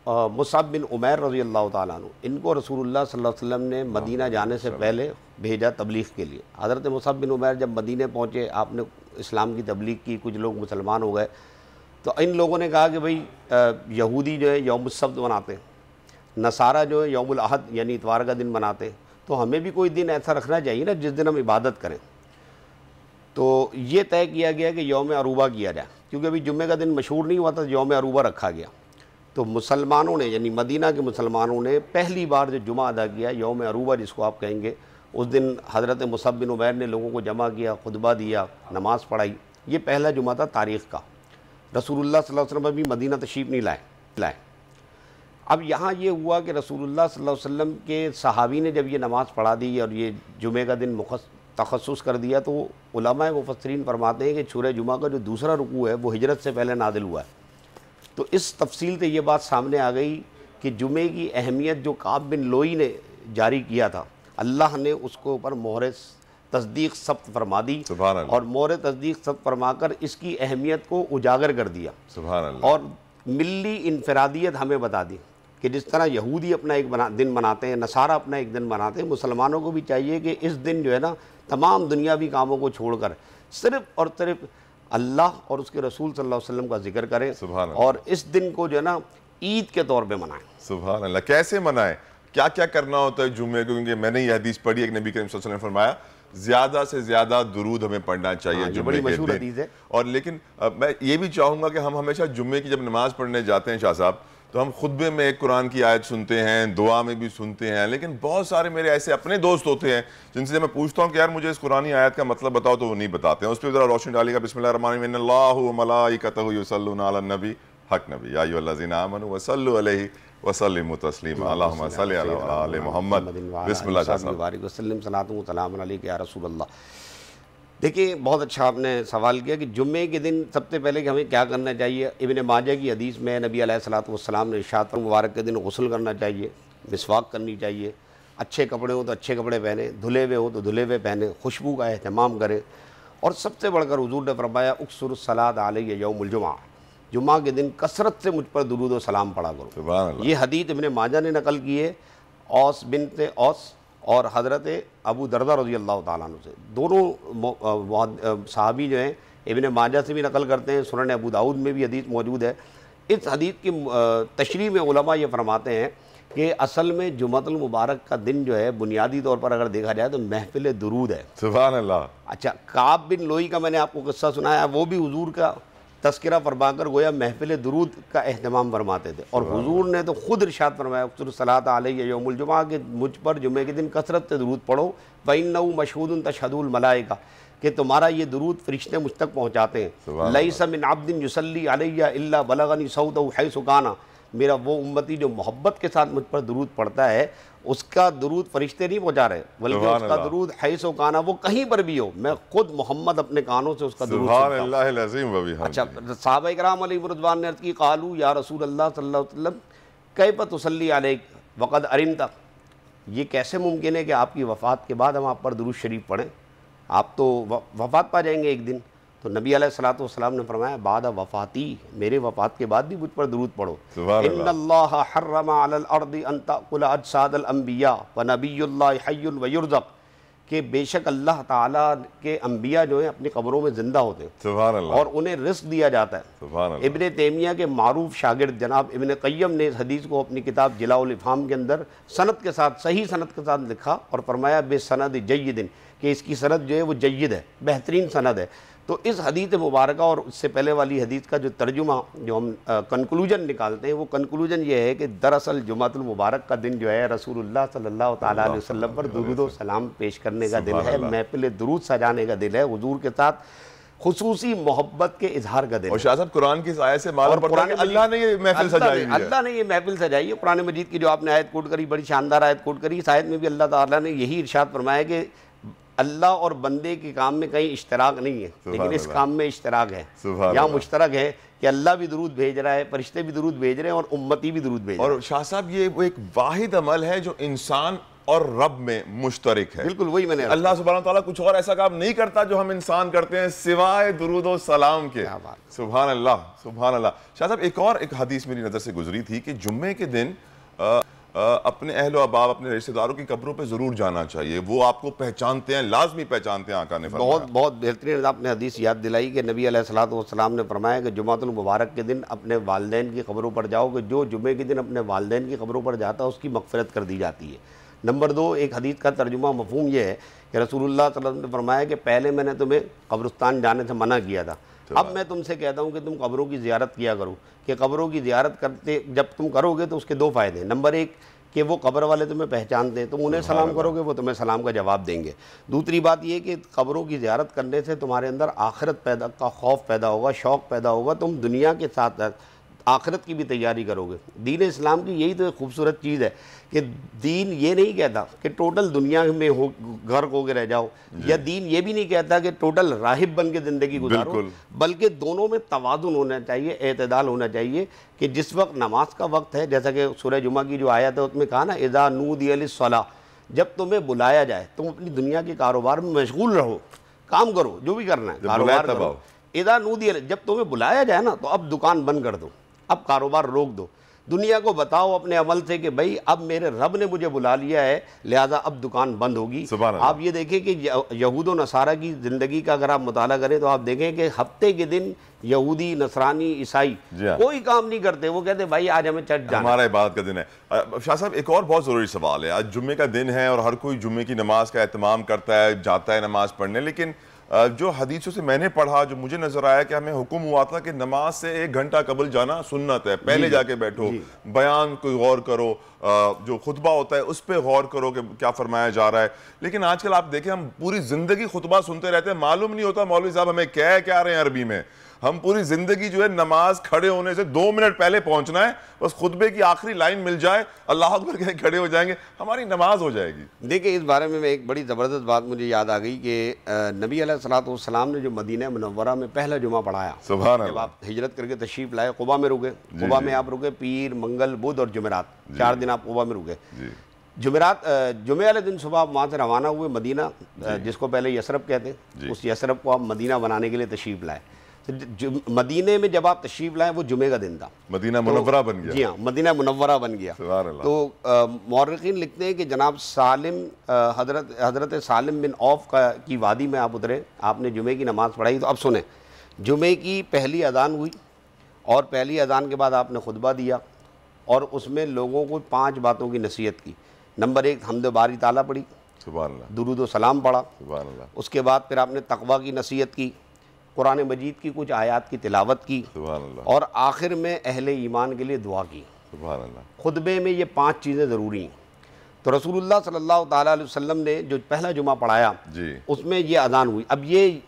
मुसअब बिन उमैर रज़ी अल्लाह ताला अन्हु, इनको रसूलुल्लाह सल्लल्लाहु अलैहि वसल्लम ने मदीना जाने से पहले भेजा तबलीग़ के लिए। हज़रत मुसअब बिन उमैर जब मदीने पहुँचे, आपने इस्लाम की तबलीग़ की, कुछ लोग मुसलमान हो गए, तो इन लोगों ने कहा कि भाई यहूदी जो है यौमुस सब्त मनाते, नसारा जो है यौमुल अहद यानी इतवार का दिन मनाते, तो हमें भी कोई दिन ऐसा रखना चाहिए ना जिस दिन हम इबादत करें। तो ये तय किया गया कि यौम अरूबा किया जाए, क्योंकि अभी जुम्मे का दिन मशहूर नहीं हुआ था, यौम अरूबा रखा गया। तो मुसलमानों ने यानी मदीना के मुसलमानों ने पहली बार जो जुमा अदा किया यौम अरूबा जिसको आप कहेंगे, उस दिन हज़रत मुसअब बिन उमैर ने लोगों को जमा किया, खुतबा दिया, नमाज़ पढ़ाई। ये पहला जुमा था तारीख़ का। रसूलुल्लाह सल्लल्लाहु अलैहि वसल्लम भी मदीना तशरीफ़ नहीं लाए। अब यहाँ ये हुआ कि रसूलुल्लाह सल्लल्लाहु अलैहि वसल्लम के सहाबी ने जब ये नमाज़ पढ़ा दी और ये जुमे का दिन तखस्सुस कर दिया, तो उलमाए मुफस्सिरीन फरमाते हैं कि सूरह जुमा का जो दूसरा रुकू है वो हिजरत से पहले नादिल हुआ है। तो इस तफसील से ये बात सामने आ गई कि जुमे की अहमियत जो काब बिन लोई ने जारी किया था, अल्लाह ने उसको ऊपर मोहर तस्दीक सब्त फरमा दी और मोहर तस्दीक सब्त फरमा कर इसकी अहमियत को उजागर कर दिया। सुभान अल्लाह। और मिल्ली इनफरादियत हमें बता दी कि जिस तरह यहूदी अपना एक दिन मनाते हैं, नसारा अपना एक दिन मनाते हैं, मुसलमानों को भी चाहिए कि इस दिन जो है ना तमाम दुनियावी कामों को छोड़कर सिर्फ़ और सिर्फ अल्लाह और उसके रसूल सल्लल्लाहु अलैहि वसल्लम का जिक्र करें और इस दिन को जो है ना ईद के तौर पे मनाएं। सुभान अल्लाह। कैसे मनाएं, क्या क्या करना होता है जुम्मे को? क्योंकि मैंने ये हदीस पढ़ी, एक नबी करीम सल्लल्लाहु अलैहि वसल्लम ने फरमाया ज़्यादा से ज़्यादा दुरूद हमें पढ़ना चाहिए जुम्मे के दिन। और लेकिन मैं ये भी चाहूँगा कि हम हमेशा जुम्मे की जब नमाज़ पढ़ने जाते हैं शाह साहब, तो हम खुतबे में एक कुरान की आयत सुनते हैं, दुआ में भी सुनते हैं, लेकिन बहुत सारे मेरे ऐसे अपने दोस्त होते हैं जिनसे जब मैं पूछता हूँ कि यार मुझे इस कुरानी आयत का मतलब बताओ, तो वो नहीं बताते हैं। उस पर ज़रा रोशनी डालिएगा। बिस्मिल्लाहिर्रहमानिर्रहीम। व मलाइकतहु युसल्लूना अलन नबी हक नबी या अय्युहल्लज़ीना आमनू वसल्लु अलैहि वसल्लिमु तस्लीमा अल्लाहुम्मा सल्लि अला आले मोहम्मद। बिस्मिल्लाह बारिक वसल्लम सलातु व सलाम अलैका या रसूल अल्लाह। देखिए, बहुत अच्छा आपने सवाल किया कि जुम्मे के दिन सबसे पहले कि हमें क्या करना चाहिए। इब्न माजा की हदीस में नबी अलैहिस्सलातु वस्सलाम ने इरशाद फरमाया मुबारक के दिन गुस्ल करना चाहिए, मिसवाक करनी चाहिए, अच्छे कपड़े हो तो अच्छे कपड़े पहने, धुले हुए हो तो धुले हुए पहने, खुशबू का एहतमाम करें। और सबसे बढ़कर हुजूर ने फरमाया उक्सुरुस सलात अलैया यौमुल जुमा, जुमा के दिन कसरत से मुझ पर दुरूद व सलाम पढ़ा करो। ये हदीस इब्न माजा ने नकल की है औस बिनते औस और हज़रत अबू दरदा रज़ी अल्लाह ताला अन्हु से। दोनों सहाबी जो हैं इब्न माजा से भी नकल करते हैं, सुनन अबू दाऊद में भी हदीस मौजूद है। इस हदीस की तशरीह में उलमा ये फरमाते हैं कि असल में जुम्मतुल मुबारक का दिन जो है बुनियादी तौर पर अगर देखा जाए तो महफिल दुरूद है। सुभान अल्लाह। अच्छा, काब बिन लोई का मैंने आपको किस्सा सुनाया, वो भी हुजूर का तस्करा फरमाकर गोया महफिल दुरूद का एहतमाम फरमाते थे। और हुजूर ने तो खुद इरशाद फरमाया सलात अलैहि यौमुल जुमा के मुझ पर जुमे के दिन कसरत से दुरूद पढ़ो, फ़इन्नहु मशहूदुन तशहदुल मलाइका, कि तुम्हारा ये दुरूद फरिश्ते मुझ तक पहुँचाते हैं। लैसा मिन अब्दिन युसल्ली अलैया इल्ला बलगनी सौतहु हैसु काना, मेरा वो उम्मती जो मोहब्बत के साथ मुझ पर दुरूद पढ़ता है उसका दुरूद फरिश्ते नहीं पहुँचा रहे, बल्कि उसका दुरूद हैसु काना, वो कहीं पर भी हो, मैं खुद मोहम्मद अपने कानों से उसका दुरूद सुनता हूं। अच्छा, सहाबा इकराम अलैहिम रिज़वान ने अर्ज़ की, क़ालू या रसूल अल्लाह सल्लल्लाहु अलैहि वसल्लम कैफ़ तुसल्ली अलैक वक़द अरिनता, ये कैसे मुमकिन है कि आपकी वफ़ात के बाद हम आप पर दुरूद शरीफ पढ़ें, आप तो वफ़ात पा जाएंगे एक दिन। तो नबी अलैहिस्सलातु वस्सलाम ने फरमाया बाद वफ़ाती, मेरे वफ़ात के बाद भी मुझ पर दुरूद पढ़ो। इन्नल्लाह हर्रमा अलल अर्दि अन ताकुल अजसादल अंबिया व नबियुल्लाह हय्युन व युरज़क़, कि बेशक अल्लाह ताला के अंबिया जो हैं अपनी कब्रों में ज़िंदा होते हैं और उन्हें रिस्क दिया जाता है। इब्न तैमिया के मारूफ शागिर्द जनाब इब्न क़य्यम ने इस हदीस को अपनी किताब जिलाउल इफ़हाम के अंदर सनद के साथ, सही सनद के साथ लिखा और फरमाया बेसनद जय्यदिन, कि इसकी सनद जो है वो जय्यद है, बेहतरीन सनद है। तो इस हदीस मुबारक और उससे पहले वाली हदीस का जो तर्जुमा जो हम कंक्लूजन निकालते हैं, वो कंक्लूजन ये है कि दरअसल जुमातुल मुबारक का दिन जो है रसूलुल्लाह सल्लल्लाहु ताला अलैहि वसल्लम पर दुरूद व सलाम पेश करने का दिन है, महफिल दुरूद सजाने का दिन है, हुजूर के साथ खुसूसी मोहब्बत के इजहार का दिन। और शाह साहब कुरान की इस आयत से मालूम पड़ता है कि अल्लाह ने ये महफिल सजाई है। अल्लाह ने ये महफिल सजाई है। कुरान मजीद की जो आपने आयत कोट करी, बड़ी शानदार आयत कोट करी, इस आयत में भी अल्लाह ताला ने यही इरशाद फरमाया कि अल्लाह और बंदे के काम में कहीं इश्तराक नहीं है, लेकिन इस काम में इश्तराक है, यहाँ मुश्तरक है कि अल्लाह भी दुरूद भेज रहा है, फरिश्ते भी दुरूद भेज रहे हैं और उम्मती भी दुरूद भेज रहे हैं। और शाह साहब ये वो एक वाहिद अमल है जो इंसान और रब में मुश्तरक है। बिल्कुल वही मैंने, अल्लाह सुब्हानहू तआला कुछ और ऐसा काम नहीं करता जो हम इंसान करते हैं सिवाय दुरूद और सलाम के। सुभान अल्लाह, सुभान अल्लाह। शाह साहब एक हदीस मेरी नज़र से गुजरी थी कि जुम्मे के दिन अपने अहल व अहबाब, अपने रिश्तेदारों की कब्रों पे ज़रूर जाना चाहिए, वो आपको पहचानते हैं, लाजमी पहचानते हैं। आका ने बहुत बेहतरीन आपने हदीस याद दिलाई कि नबी अलैहिस्सलातु वस्सलाम ने फरमाया कि जुमातुल मुबारक के दिन अपने वालिदैन की कब्रों पर जाओ, कि जो जुमे के दिन अपने वालिदैन की कब्रों पर जाता है उसकी मग़फ़िरत कर दी जाती है। नंबर 2, एक हदीस का तर्जुमा मफ़हूम ये है कि रसूलुल्लाह सल्लल्लाहु अलैहि वसल्लम ने फरमाया कि पहले मैंने तुम्हें कब्रिस्तान जाने से मना किया था, अब मैं तुमसे कहता हूँ कि तुम कब्रों की ज़ियारत किया करो, कि कब्रों की ज़ियारत करते जब तुम करोगे तो उसके 2 फ़ायदे हैं। नंबर 1 कि वो कब्र वाले तुम्हें पहचानते हैं, तुम उन्हें सलाम करोगे, वो तुम्हें सलाम का जवाब देंगे। दूसरी बात ये कि कब्रों की ज़ियारत करने से तुम्हारे अंदर आखिरत का खौफ पैदा होगा, शौक़ पैदा होगा, तुम दुनिया के साथ आखिरत की भी तैयारी करोगे। दीन इस्लाम की यही तो एक खूबसूरत चीज़ है कि दीन ये नहीं कहता कि टोटल दुनिया में हो घर हो के रह जाओ, या दीन ये भी नहीं कहता कि टोटल राहिब बन के ज़िंदगी गुजारो, बल्कि दोनों में तवाज़ुन होना चाहिए, एतदाल होना चाहिए। कि जिस वक्त नमाज का वक्त है, जैसा कि सूरह जुमा की जो आयत है उसमें कहा ना, इज़ा नूदिया लिस्सलाह, जब तुम्हें बुलाया जाए तुम अपनी दुनिया के कारोबार में मशगूल रहो, काम करो, जो भी करना है कारोबार करो। इज़ा नूदिया, जब तुम्हें बुलाया जाए ना तो अब दुकान बंद कर दो, अब कारोबार रोक दो, दुनिया को बताओ अपने अमल से कि भाई अब मेरे रब ने मुझे बुला लिया है, लिहाजा अब दुकान बंद होगी। आप ये देखें कि यहूद व नसारा की ज़िंदगी का अगर आप मुताला करें तो आप देखें कि हफ्ते के दिन यहूदी, नसरानी, ईसाई कोई काम नहीं करते, वो कहते भाई आज हमें चर्च जाना, हमारा इबादत का दिन है। शाह साहब एक और बहुत ज़रूरी सवाल है, आज जुम्मे का दिन है और हर कोई जुम्मे की नमाज का एहतमाम करता है, जाता है नमाज पढ़ने, लेकिन जो हदीसों से मैंने पढ़ा, जो मुझे नजर आया कि हमें हुक्म हुआ था कि नमाज से 1 घंटा कबल जाना सुन्नत है, पहले जाके बैठो, बयान को गौर करो, जो खुतबा होता है उस पर गौर करो कि क्या फरमाया जा रहा है। लेकिन आजकल आप देखें हम पूरी जिंदगी खुतबा सुनते रहते हैं, मालूम नहीं होता मौलवी साहब हमें कह क्या रहे हैं अरबी में। हम पूरी जिंदगी जो है नमाज खड़े होने से 2 मिनट पहले पहुंचना है, बस खुतबे की आखिरी लाइन मिल जाए, अल्लाह अकबर कह खड़े हो जाएंगे, हमारी नमाज हो जाएगी। देखिए इस बारे में एक बड़ी ज़बरदस्त बात मुझे याद आ गई कि नबी अलैहिस्सलातु वस्सलाम ने जो मदीना मुनव्वरा में पहला जुमा पढ़ाया, जब आप हिजरत करके तशरीफ लाए, कुबा में रुके, कुबा में आप रुके पीर, मंगल, बुध और जुमेरात, 4 दिन आप कुबा में रुके। जुमे वाले दिन सुबह आप वहाँ से रवाना हुए मदीना, जिसको पहले यसरब कहते हैं, उस यसरब को आप मदीना बनाने के लिए तशरीफ लाए। तो मदीने में जब आप तशरीफ लाए वो जुमे का दिन था, मदीना मुनव्वरा बन गया। जी हाँ, मदीना मुनव्वरा बन गया। तो मौरखीन लिखते हैं कि जनाब सालिम हज़रत सालिम बिन औफ की वादी में आप उतरे, आपने जुमे की नमाज़ पढ़ाई। तो अब सुने, जुमे की पहली अज़ान हुई और पहली अज़ान के बाद आपने खुतबा दिया और उसमें लोगों को 5 बातों की नसीहत की। नंबर 1 हम्द बारी ताला पढ़ी, दुरूद व सलाम पढ़ा, उसके बाद फिर आपने तकवा की नसीहत की, कुरान मजीद की कुछ आयात की तिलावत की और आखिर में अहले ईमान के लिए दुआ की। खुतबे में ये 5 चीज़ें ज़रूरी हैं। तो रसूलुल्लाह सल्लल्लाहु ताला अलैहि वसल्लम ने जो पहला जुमा पढ़ाया उसमें ये अज़ान हुई। अब ये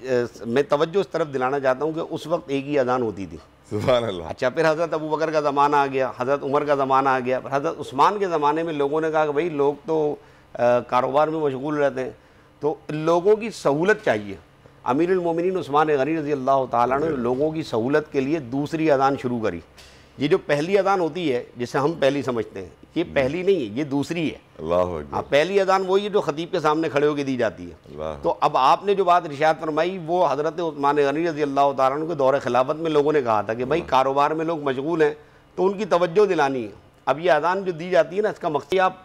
मैं तवज्जो इस तरफ दिलाना चाहता हूँ कि उस वक्त एक ही अज़ान होती थी। अच्छा, फिर हज़रत अबू बकर का ज़माना आ गया, हज़रत उमर का ज़माना आ गया, हज़रत उस्मान के ज़माने में लोगों ने कहा कि भाई लोग तो कारोबार में मशगूल रहते हैं, तो लोगों की सहूलत चाहिए। अमीरुल मोमिनीन उस्मान गनी रज़ी अल्लाह ताला ने लोगों की सहूलत के लिए दूसरी अज़ान शुरू करी। ये जो पहली अज़ान होती है जिसे हम पहली समझते हैं, ये पहली नहीं है, ये दूसरी है। हाँ, पहली अज़ान वही है जो खतीब के सामने खड़े होकर दी जाती है। तो अब आपने जो बात इरशाद फरमाई वो हज़रत उस्मान गनी रज़ी अल्लाह ताला अन्हु के दौर खिलाफत में लोगों ने कहा था कि भाई कारोबार में लोग मशगूल हैं तो उनकी तवज्जो दिलानी है। अब ये अज़ान जो दी जाती है ना, इसका मकसद आप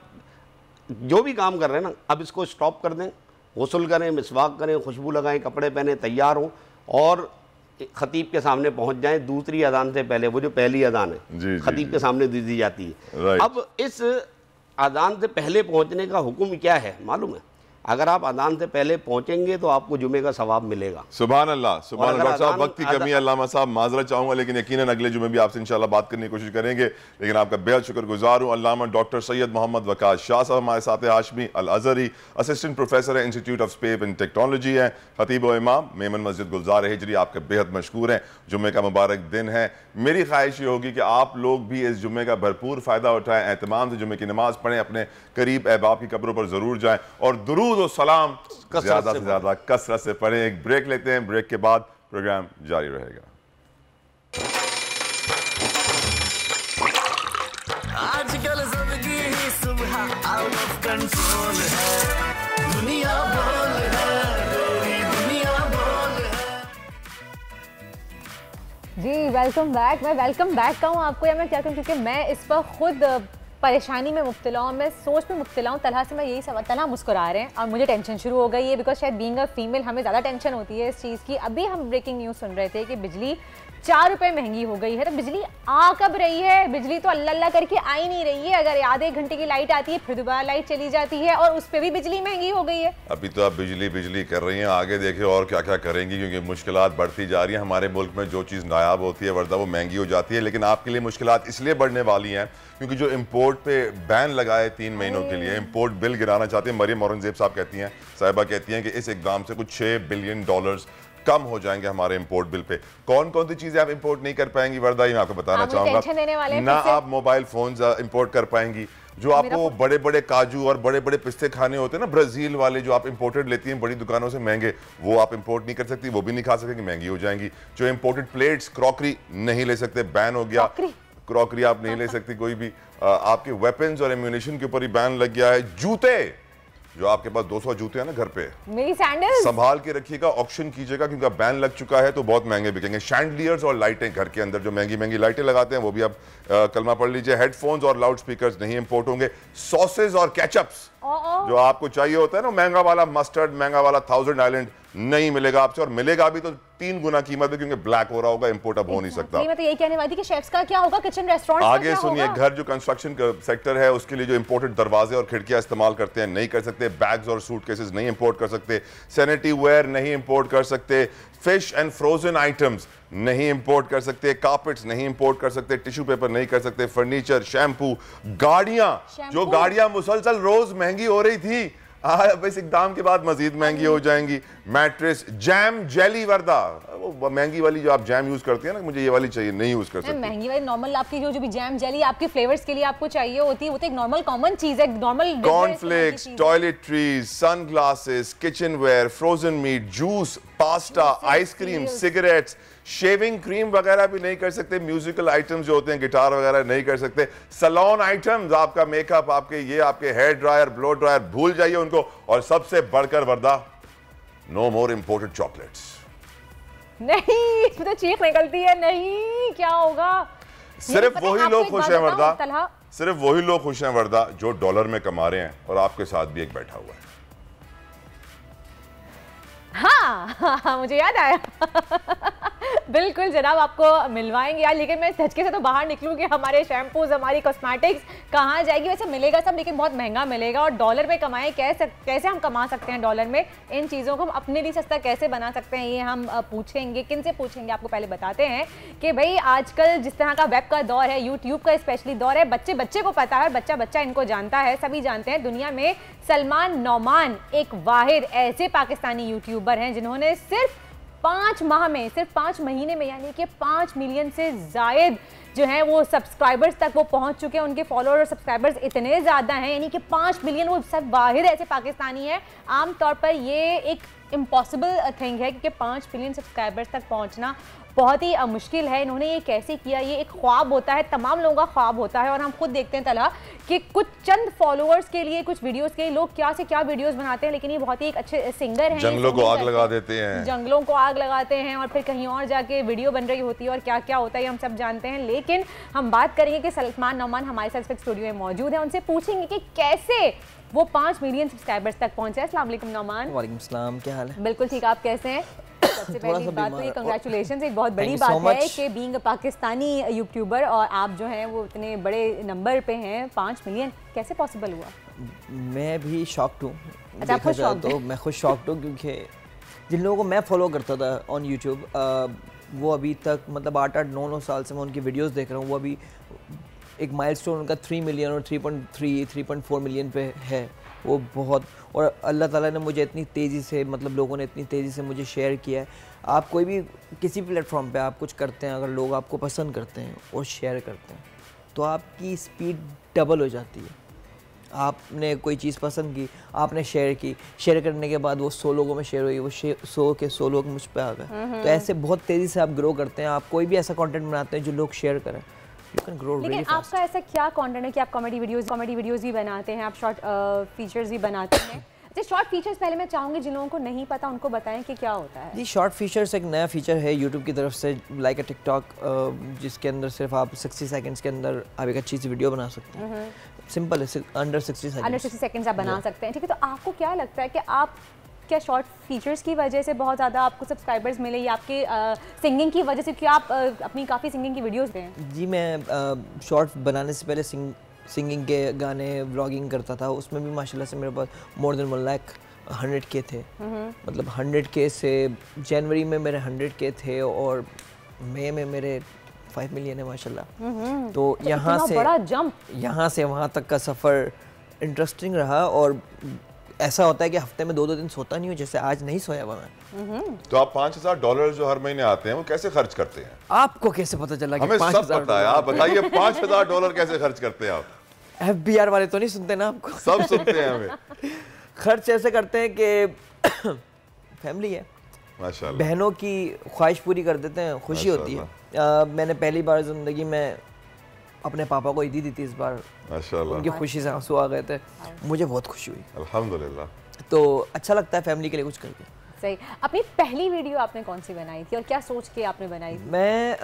जो भी काम कर रहे हैं ना, अब इसको स्टॉप कर दें, गुस्ल करें, मिसवाक करें, खुशबू लगाएं, कपड़े पहने, तैयार हों और खतीब के सामने पहुंच जाएं। दूसरी अजान से पहले वो जो पहली अजान है खतीब के सामने दी जाती है। अब इस अजान से पहले पहुंचने का हुक्म क्या है मालूम है? अगर आप अजान से पहले पहुंचेंगे तो आपको जुमे का सवाब मिलेगा। सुभान अल्लाह, सुभान अल्लाह। डॉक्टर साहब, वक्त की कमी है, अल्लामा साहब माजरत चाहूँगा, लेकिन यकीनन अगले जुमे भी आपसे इंशाल्लाह बात करने की कोशिश करेंगे। लेकिन आपका बेहद शुक्रगुजार हूँ। अल्लामा डॉक्टर सैयद मोहम्मद वकास शाह साहब हमारे साथ हैं, हाशमी अल अज़हरी, असिस्टेंट प्रोफेसर है institute of space and technology है, खतीब व इमाम मेमन मस्जिद गुलजार हिजरी। आपके बेहद मशकूर हैं। जुमे का मुबारक दिन है। मेरी ख्वाहिश ये होगी कि आप लोग भी इस जुमे का भरपूर फ़ायदा उठाएँ, एहतमाम से जुमे की नमाज़ पढ़ें, अपने करीब अहबाब की कब्रों पर ज़रूर जाएँ और दुरूद और सलाम ज़्यादा से ज़्यादा कसरत से पढ़ें। एक ब्रेक लेते हैं, ब्रेक के बाद प्रोग्राम जारी रहेगा। आजकल जिंदगी ही सुबह आउट ऑफ कंट्रोल है, दुनिया बोल है, तेरी दुनिया बोल है। जी वेलकम बैक। मैं वेलकम बैक कहूँ आपको या मैं क्या कहूँ, क्योंकि मैं इस पर खुद परेशानी में मुब्तला हूँ, मैं सोच में मुब्तला हूँ। तलहा से मैं यही सवाल, तलहा मुस्कुरा रहे हैं और मुझे टेंशन शुरू हो गई है, बिकॉज शायद बीइंग अ फीमेल हमें ज़्यादा टेंशन होती है इस चीज़ की। अभी हम ब्रेकिंग न्यूज़ सुन रहे थे कि बिजली 4 रुपये महंगी हो गई है। तो बिजली आ कब रही है? बिजली तो अल्लाह अल्लाह करके आ ही नहीं रही है। अगर आधे घंटे की लाइट आती है फिर दोबारा लाइट चली जाती है और उस पर भी बिजली महंगी हो गई है। अभी तो आप बिजली बिजली कर रही हैं, आगे देखिए और क्या क्या करेंगी, क्योंकि मुश्किलात बढ़ती जा रही हैं। हमारे मुल्क में जो चीज़ नायाब होती है वर्दा वो महंगी हो जाती है। लेकिन आपके लिए मुश्किलात इसलिए बढ़ने वाली हैं क्योंकि जो इम्पोर्ट पे बैन लगाए 3 महीनों के लिए, इम्पोर्ट बिल गिराना चाहते हैं। मरियम औरंगजेब साहब कहती हैं, साहिबा कहती हैं कि इस इकदाम से कुछ $6 बिलियन कम हो जाएंगे हमारे इंपोर्ट बिल पे। कौन कौन सी चीजें आप इंपोर्ट नहीं कर पाएंगी वर्दा, मैं आपको बताना चाहूंगा। ना आप मोबाइल फोन इंपोर्ट कर पाएंगी, जो आपको बड़े बड़े काजू और बड़े बड़े पिस्ते खाने होते हैं ना ब्राजील वाले, जो आप इंपोर्टेड लेती हैं बड़ी दुकानों से महंगे, वो आप इंपोर्ट नहीं कर सकती, वो भी नहीं खा सकेंगी, महंगी हो जाएंगी। जो इंपोर्टेड प्लेट्स, क्रॉकरी नहीं ले सकते, बैन हो गया। क्रॉकरी आप नहीं ले सकती कोई भी। आपके वेपन्स और एम्यूनिशन के ऊपर ही बैन लग गया है। जूते, जो आपके पास 200 जूते हैं ना घर पे, मेरी सैंडल्स संभाल के रखिएगा, ऑक्शन कीजिएगा, क्योंकि बैन लग चुका है तो बहुत महंगे बिकेंगे। शैंडलियर्स और लाइटें, घर के अंदर जो महंगी महंगी लाइटें लगाते हैं वो भी आप कलमा पढ़ लीजिए। हेडफोन्स और लाउड स्पीकर्स नहीं इंपोर्ट होंगे। सॉसेज और केचप्स जो आपको चाहिए होता है ना, महंगा वाला मस्टर्ड, महंगा वाला थाउजेंड आइलैंड नहीं मिलेगा आपसे, और मिलेगा भी तो 3 गुना कीमत है, क्योंकि ब्लैक हो रहा होगा, इंपोर्ट अब हो नहीं सकता। मैं तो यही कहने वाली थी कि शेफ्स का क्या होगा, किचन रेस्टोरेंट आगे सुनिए। घर जो कंस्ट्रक्शन का सेक्टर है उसके लिए जो इंपोर्टेड दरवाजे और खिड़कियां इस्तेमाल करते हैं नहीं कर सकते। बैग्स और सूटकेसेस नहीं इंपोर्ट कर सकते। सैनिटरी वेयर नहीं इंपोर्ट कर सकते। फिश एंड फ्रोजन आइटम्स नहीं इंपोर्ट कर सकते। कारपेट्स नहीं इंपोर्ट कर सकते। टिश्यू पेपर नहीं कर सकते। फर्नीचर, शैम्पू, गाड़ियां, जो गाड़ियां मुसलसल रोज महंगी हो रही थी इस इकदाम के बाद मजीद महंगी हो जाएंगी। मैट्रेस, जैम, जेली वर्दा, वो महंगी वाली जो आप जैम यूज करती है ना, मुझे ये वाली चाहिए, नहीं यूज कर सकते। महंगी वाली नॉर्मल आपकी जो भी जैम जेली आपके फ्लेवर्स के लिए आपको चाहिए होती है, वो तो एक नॉर्मल कॉमन चीज है। Normal cornflakes, toiletries, sunglasses, kitchenware, frozen meat, juice, pasta, ice cream, cigarettes, shaving cream वगैरह भी नहीं कर सकते। म्यूजिकल आइटम्स जो होते हैं, गिटार वगैरह नहीं कर सकते। सैलून आइटम्स, आपका मेकअप, आपके ये आपके हेयर ड्रायर, ब्लो ड्रायर, भूल जाइए उनको। और सबसे बढ़कर वर्दा, नो मोर इंपोर्टेड चॉकलेट्स। नहीं, इसमें तो चीख निकलती है, नहीं क्या होगा? सिर्फ वही लोग खुश हैं वर्दा, तलहा, सिर्फ वही लोग खुश हैं वर्दा जो डॉलर में कमा रहे हैं और आपके साथ भी एक बैठा हुआ है। हाँ, मुझे याद आया। बिल्कुल जनाब, आपको मिलवाएंगे यार, लेकिन मैं धचके से तो बाहर निकलूँ कि हमारे शैम्पूज, हमारी कॉस्मेटिक्स कहाँ जाएगी? वैसे मिलेगा सब, लेकिन बहुत महंगा मिलेगा। और डॉलर में कमाएं, कैसे हम कमा सकते हैं डॉलर में? इन चीज़ों को हम अपने लिए सस्ता कैसे बना सकते हैं, ये हम पूछेंगे। किन से पूछेंगे आपको पहले बताते हैं कि भाई आजकल जिस तरह का वेब का दौर है, यूट्यूब का स्पेशली दौर है, बच्चे को पता है, बच्चा इनको जानता है, सभी जानते हैं। दुनिया में सलमान नौमान एक वाहिद ऐसे पाकिस्तानी यूट्यूबर हैं जिन्होंने सिर्फ 5 माह में, सिर्फ 5 महीने में, यानी कि 5 मिलियन से जायद जो है वो सब्सक्राइबर्स तक वो पहुंच चुके हैं। उनके फॉलोअर और सब्सक्राइबर्स इतने ज़्यादा हैं, यानी कि 5 मिलियन, वो सब वाहिद ऐसे पाकिस्तानी है। आमतौर पर ये एक इम्पॉसिबल थिंग है, क्योंकि 5 मिलियन सब्सक्राइबर्स तक पहुंचना बहुत ही मुश्किल है। इन्होंने ये कैसे किया? ये एक ख्वाब होता है, तमाम लोगों का ख्वाब होता है। और हम खुद देखते हैं तला कि कुछ चंद फॉलोअर्स के लिए, कुछ वीडियोस के लिए लोग क्या से क्या वीडियोस बनाते हैं, लेकिन ये बहुत ही एक अच्छे सिंगर हैं। जंगलों को आग लगा देते हैं, जंगलों को आग लगाते हैं और फिर कहीं और जाके वीडियो बन रही होती है और क्या क्या होता है हम सब जानते हैं। लेकिन हम बात करेंगे कि सलमान नौमान हमारे साथ स्टूडियो में मौजूद है, उनसे पूछेंगे कि कैसे वो 5 मिलियन सब्सक्राइबर्स तक पहुंचे। अस्सलाम वालेकुम नौमान। वालेकुम सलाम, क्या हाल है? बिल्कुल ठीक, आप कैसे हैं? सबसे पहले बात तो ये कंग्रेचुलेशन, एक बहुत बड़ी बात है कि बीइंग अ पाकिस्तानी यूट्यूबर और आप जो हैं वो इतने बड़े नंबर पे हैं। 5 मिलियन कैसे पॉसिबल हुआ? मैं भी शॉक्ड हूँ। अच्छा, आप खुद शॉक्ड हैं? तो मैं खुद शॉक्ड हूँ क्योंकि जिन लोगों को मैं फॉलो करता था ऑन यूट्यूब, वो अभी तक मतलब 8-8, 9-9 साल से मैं उनकी वीडियोस देख रहा हूँ। वो अभी एक माइलस्टोन उनका 3 मिलियन और 3.3, 3.4 मिलियन पे है। वो बहुत, और अल्लाह ताला ने मुझे इतनी तेज़ी से, मतलब लोगों ने इतनी तेज़ी से मुझे शेयर किया है। आप कोई भी किसी प्लेटफॉर्म पे आप कुछ करते हैं, अगर लोग आपको पसंद करते हैं और शेयर करते हैं तो आपकी स्पीड डबल हो जाती है। आपने कोई चीज़ पसंद की, आपने शेयर की, शेयर करने के बाद वो 100 लोगों में शेयर हुई, वो 100 के 100 लोग मुझ पे आ गए। तो ऐसे बहुत तेज़ी से आप ग्रो करते हैं। आप कोई भी ऐसा कंटेंट बनाते हैं जो लोग शेयर करें, you can grow really fast. आपका ऐसा क्या कंटेंट है कि आप कॉमेडी वीडियोस भी बनाते हैं, आप शॉर्ट फीचर्स भी बनाते हैं? अच्छा, शॉर्ट फीचर्स पहले मैं चाहूँगी जिन लोगों को नहीं पता उनको बताएं कि क्या होता है। जी, शॉर्ट फीचर्स एक नया फीचर है यूट्यूब की तरफ से, लाइक अ टिकटॉक, जिसके अंदर सिर्फ आप 60 सेकंड्स के अंदर आप एक अच्छी सी वीडियो बना सकते हैं। सिंपल है, अंडर 60 सेकंड्स आप बना सकते हैं। ठीक है, तो आपको क्या लगता है कि आप क्या शॉर्ट फीचर्स की वजह से बहुत ज़्यादा आपको सब्सक्राइबर्स मिले, या आपके सिंगिंग की वजह से, कि आप अपनी काफ़ी सिंगिंग की वीडियोस दें? जी, मैं शॉर्ट बनाने से पहले सिंगिंग के गाने व्लॉगिंग करता था। उसमें भी माशाल्लाह से मेरे पास मोर देन 1,00,000 थे। मतलब 100K से जनवरी में मेरे 100K थे और मई में मेरे 5 मिलियन है माशाल्लाह। तो यहाँ से बड़ा जंप, यहाँ से वहाँ तक का सफ़र इंटरेस्टिंग रहा। और ऐसा होता है कि हफ्ते में 2-2 दिन सोता नहीं हूँ, जैसे आज नहीं सोया हुआ मैं। तो आप $5,000 जो हर महीने आते हैं वो कैसे खर्च करते हैं? आपको कैसे पता चला? हमें सब पता है, आप बताइए $5,000 कैसे खर्च करते हैं आप? FBR वाले तो नहीं सुनते ना आपको? सब सुनते हैं हमें। खर्च ऐसे करते हैं कि फैमिली है, माशाल्लाह, बहनों की ख्वाहिश पूरी कर देते हैं, खुशी होती है। मैंने पहली बार ज़िंदगी में अपने पापा को ईदी दी थी इस बार, माशाल्लाह, उनकी खुशी से आंसू आ गए थे, मुझे बहुत खुशी हुई, अल्हम्दुलिल्लाह। तो अच्छा लगता है फैमिली के लिए कुछ करके। सही। अपनी पहली वीडियो आपने कौन सी बनाई थी और क्या सोच के आपने बनाई थी? मैं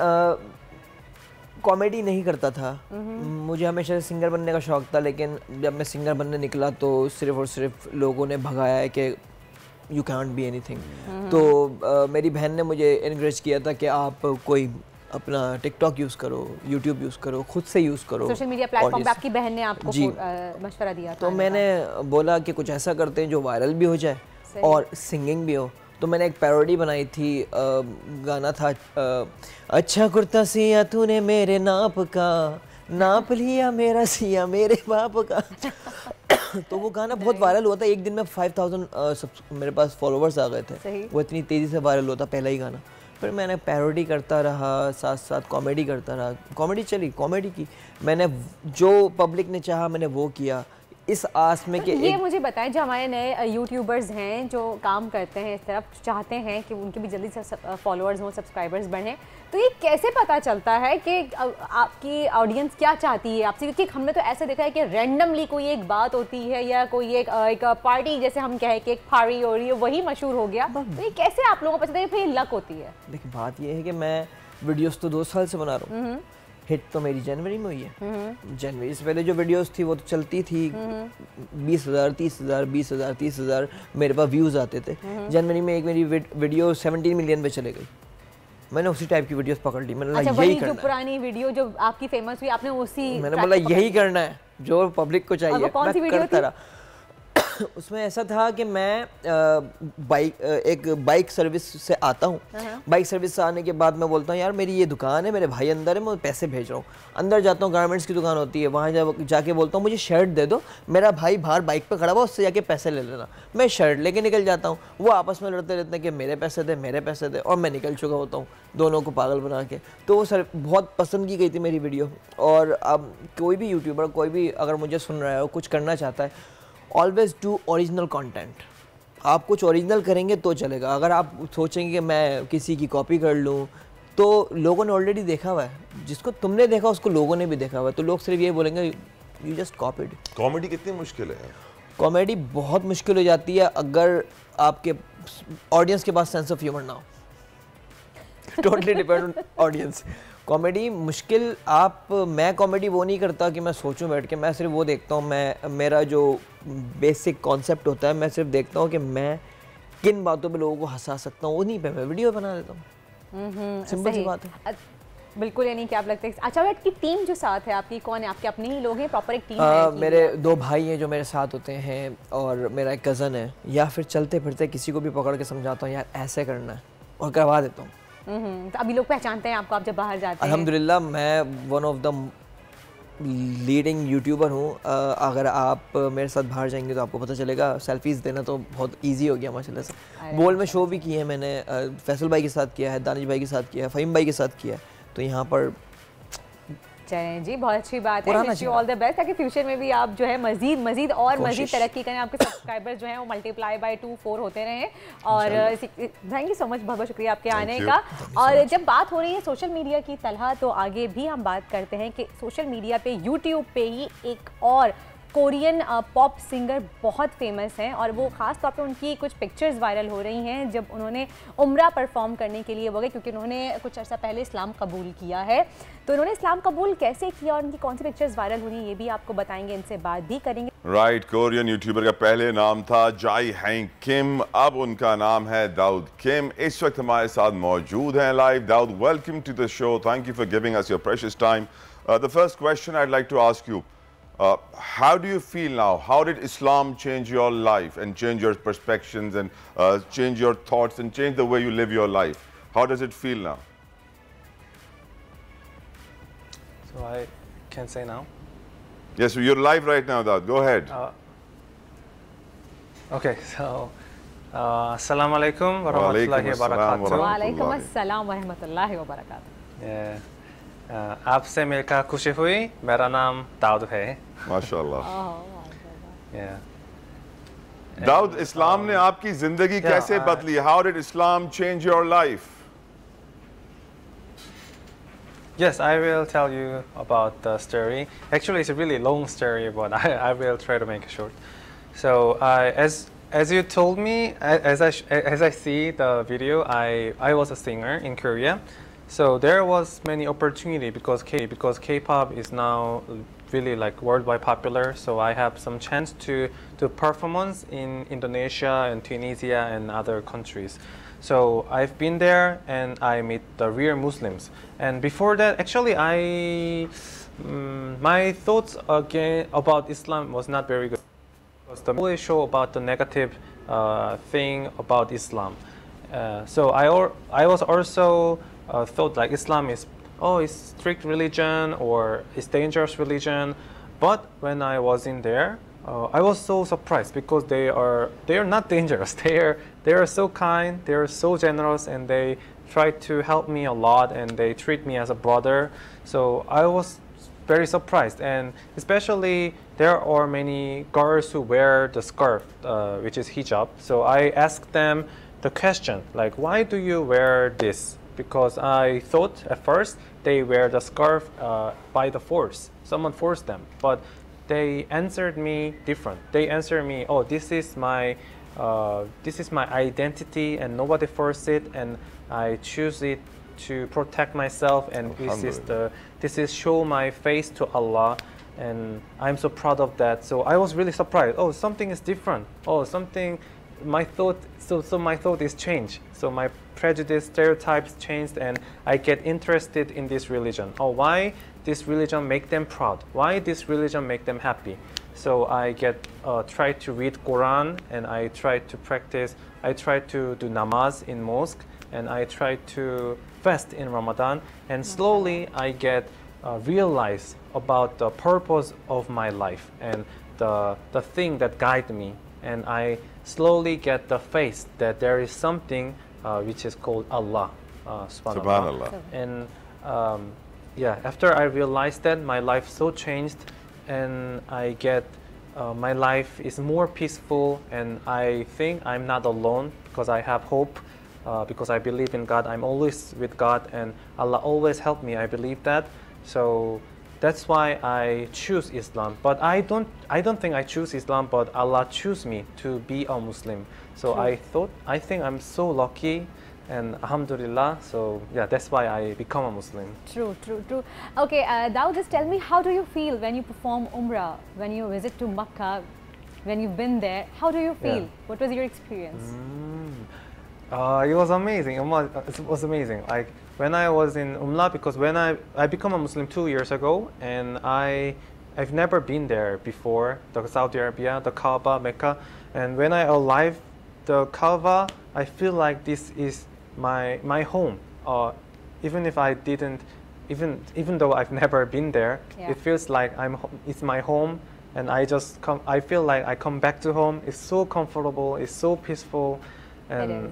कॉमेडी नहीं करता था, मुझे हमेशा सिंगर बनने का शौक़ था, लेकिन जब मैं सिंगर बनने निकला तो सिर्फ और सिर्फ लोगों ने भगाया है कि यू कैंट बी एनीथिंग। तो मेरी बहन ने मुझे इनकरेज किया था कि आप कोई अपना टिकटॉक यूज़ करो, यूट्यूब यूज़ करो, खुद से यूज़ करो, सोशल मीडिया प्लेटफॉर्म पे आपकी बहन ने आपको मशवरा दिया था? तो मैंने बोला कि कुछ ऐसा करते हैं जो वायरल भी हो जाए और सिंगिंग भी हो। तो मैंने एक पैरोडी बनाई थी, गाना था अच्छा कुर्ता सिया तूने मेरे नाप का, नाप लिया मेरा सिया मेरे बाप का। तो वो गाना बहुत वायरल हुआ था। एक दिन में 5,000 मेरे पास फॉलोवर्स आ गए थे। वो इतनी तेज़ी से वायरल होता, पहला ही गाना। फिर मैंने पैरोडी करता रहा, साथ साथ कॉमेडी करता रहा, कॉमेडी चली, कॉमेडी की मैंने, जो पब्लिक ने चाहा मैंने वो किया। इस आस में कि ये मुझे बताएं, जो हमारे नए यूट्यूबर्स हैं जो काम करते हैं इस तरफ, चाहते हैं कि उनके भी जल्दी से फॉलोअर्स हों, सब्सक्राइबर्स बढ़ें, तो ये कैसे पता चलता है कि आपकी ऑडियंस क्या चाहती है आपसे? क्योंकि हमने तो ऐसा देखा है कि रैंडमली कोई एक बात होती है या कोई एक पार्टी जैसे हम कहें कि एक पार्टी हो रही है वही मशहूर हो गया, तो ये कैसे आप लोगों को पता चलता है? फिर लक होती है। देखिए बात ये है कि मैं वीडियोस तो 2 साल से बना रहा हूँ, हिट तो मेरी जनवरी में हुई है। जनवरी से पहले जो वीडियोस थी वो तो चलती थी, 20,000 30,000 20,000 30,000 मेरे पास व्यूज़ आते थे। जनवरी में एक मेरी वीडियो 17 मिलियन पे चले गई। मैंने उसी टाइप की वीडियोस पकड़ ली। मैंने अच्छा, यही करना जो पुरानी वीडियो जो आपकी फेमस हुई आपने उसी, मैंने बोला यही करना है जो पब्लिक को चाहिए। कौन सी वीडियो करता रहा। उसमें ऐसा था कि मैं एक बाइक सर्विस से आता हूँ। बाइक सर्विस से आने के बाद मैं बोलता हूँ यार मेरी ये दुकान है, मेरे भाई अंदर है, मैं पैसे भेज रहा हूँ। अंदर जाता हूँ, गारमेंट्स की दुकान होती है, वहाँ जाके बोलता हूँ मुझे शर्ट दे दो, मेरा भाई बाहर बाइक पे खड़ा हुआ, उससे जाके पैसे ले लेना। मैं शर्ट लेके निकल जाता हूँ, वो आपस में लड़ते रहते हैं कि मेरे पैसे दे मेरे पैसे दे, और मैं निकल चुका होता हूँ दोनों को पागल बना के। तो वो सर बहुत पसंद की गई थी मेरी वीडियो। और अब कोई भी यूट्यूबर, कोई भी अगर मुझे सुन रहा है और कुछ करना चाहता है, ऑलवेज डू ओरिजिनल कंटेंट। आप कुछ ओरिजिनल करेंगे तो चलेगा। अगर आप सोचेंगे कि मैं किसी की कॉपी कर लूँ, तो लोगों ने ऑलरेडी देखा हुआ है। जिसको तुमने देखा उसको लोगों ने भी देखा हुआ है, तो लोग सिर्फ ये बोलेंगे यू जस्ट कॉपीड। कॉमेडी कितनी मुश्किल है? कॉमेडी बहुत मुश्किल हो जाती है अगर आपके ऑडियंस के पास सेंस ऑफ ह्यूमर ना हो। Totally depend on audience. Comedy मुश्किल मैं कॉमेडी वो नहीं करता कि मैं सोचूं बैठ के, मैं सिर्फ वो देखता हूँ, मेरा जो बेसिक कॉन्सेप्ट होता है मैं सिर्फ देखता हूँ कि मैं किन बातों पे लोगों को हंसा सकता हूँ, उन्हीं पे मैं वीडियो बना देता हूँ। सिंपल सी बात है। बिल्कुल। यानी कि आप लगता है अच्छा, आपकी टीम जो साथ है आपकी कौन है? आपके अपने ही लोग हैं, प्रॉपर एक टीम है? मेरे 2 भाई हैं जो मेरे साथ होते हैं, और मेरा एक कज़न है। या फिर चलते फिरते किसी को भी पकड़ के समझाता हूँ यार ऐसे करना है, और करवा देता हूँ। तो अभी लोग पहचानते हैं आपको आप जब बाहर जाते हैं? अल्हम्दुलिल्लाह मैं one of the leading YouTuber हूँ। अगर आप मेरे साथ बाहर जाएंगे तो आपको पता चलेगा। सेल्फीज़ देना तो बहुत इजी हो गया माशाल्लाह से। बोल में शो भी किए हैं मैंने, फैसल भाई के साथ किया है, दानिश भाई के साथ किया है, फ़हीम भाई के साथ किया है। तो यहाँ पर चलें जी, बहुत अच्छी बात है। Wish you all the best, ताकि फ्यूचर में भी आप जो है मजीद तरक्की करें, आपके सब्सक्राइबर्स जो हैं वो मल्टीप्लाई बाय 2-4 होते रहें। और थैंक यू सो मच, बहुत बहुत शुक्रिया आपके आने का। और जब बात हो रही है सोशल मीडिया की तलह, तो आगे भी हम बात करते हैं कि सोशल मीडिया पे यूट्यूब पे ही एक और कोरियन पॉप सिंगर बहुत फेमस हैं, और वो ख़ास तौर पे उनकी कुछ पिक्चर्स वायरल हो रही हैं जब उन्होंने उम्रा परफॉर्म करने के लिए वो गए, क्योंकि उन्होंने कुछ अर्सा पहले इस्लाम कबूल किया है। तो उन्होंने इस्लाम कबूल कैसे किया और उनकी कौन सी पिक्चर्स वायरल हो रही हैं ये भी आपको बताएंगे, इनसे बात भी करेंगे। राइट, कोरियन यूट्यूबर का पहले नाम था जाई हैंग किम, अब उनका नाम है दाऊद किम। इस वक्त हमारे साथ मौजूद हैं live. Dawood, welcome to the show, thank you for giving us your precious time. The first question I like to ask you, how do you feel now? How did Islam change your life and change your perspectives and change your thoughts and change the way you live your life? How does it feel now? So I can say now? Yes, you're live right now, Daud. Go ahead. Okay, so Assalamu alaikum wa rahmatullahi wa barakatuh. Wa alaikum assalam wa rahmatullahi wa barakatuh. आपसे मिलकर खुशी हुई। मेरा नाम दाऊद है। माशाल्लाह। दाऊद, इस्लाम ने आपकी जिंदगी कैसे बदली? How did Islam change your life? Yes, I will tell you about the story. Actually, it's a really long story, but I will try to make it short. So, as you told me, as I see the video, I was a singer in Korea. So there was many opportunity because K-pop is now really like worldwide popular. So I have some chance to do performance in Indonesia and Tunisia and other countries. So I've been there and I meet the real Muslims. And before that, actually, my thoughts again about Islam was not very good. Because the movie show about the negative thing about Islam. So I was also thought like Islam is it's strict religion or it's dangerous religion, but when I was in there, I was so surprised because they are not dangerous. They are so kind, they are so generous, and they try to help me a lot, and they treat me as a brother. So I was very surprised, and especially there are many girls who wear the scarf, which is hijab. So I asked them the question, like, why do you wear this? Because I thought at first they wear the scarf by the force. Someone forced them. But they answered me different. They answered me, oh, this is my identity and nobody forced it, and I choose it to protect myself, and this is show my face to Allah, and I'm so proud of that. So I was really surprised. Oh, something is different. Oh, something, my thought, so my thought is changed. So my prejudice, stereotypes changed, and I get interested in this religion. Oh, why this religion make them proud? Why this religion make them happy? So I try to read Quran, and I try to practice. I try to do namaz in mosque, and I try to fast in Ramadan. And slowly I get realize about the purpose of my life and the thing that guide me. And I slowly get the faith that there is something which is called Allah, subhanallah. And yeah, after I realized that, my life so changed, and I get my life is more peaceful, and I think I'm not alone because I have hope, because I believe in God. I'm always with God, and Allah always help me. I believe that. So that's why I choose Islam. But I don't think I choose Islam, but Allah choose me to be a Muslim. So I think I'm so lucky, and alhamdulillah. So yeah, that's why I become a Muslim. True. Okay, Daud, just tell me, how do you feel when you perform Umrah, when you visit to Makkah, when you've been there? How do you feel? Yeah. What was your experience? It was amazing. It was amazing. Like when I was in Umrah, because when I become a Muslim 2 years ago, and I've never been there before, the Saudi Arabia, the Kaaba, Mecca, and when I arrived the Kaaba, I feel like this is my home. Even if I didn't, even though I've never been there, it feels like it's my home, and I feel like I come back to home. It's so comfortable. It's so peaceful, and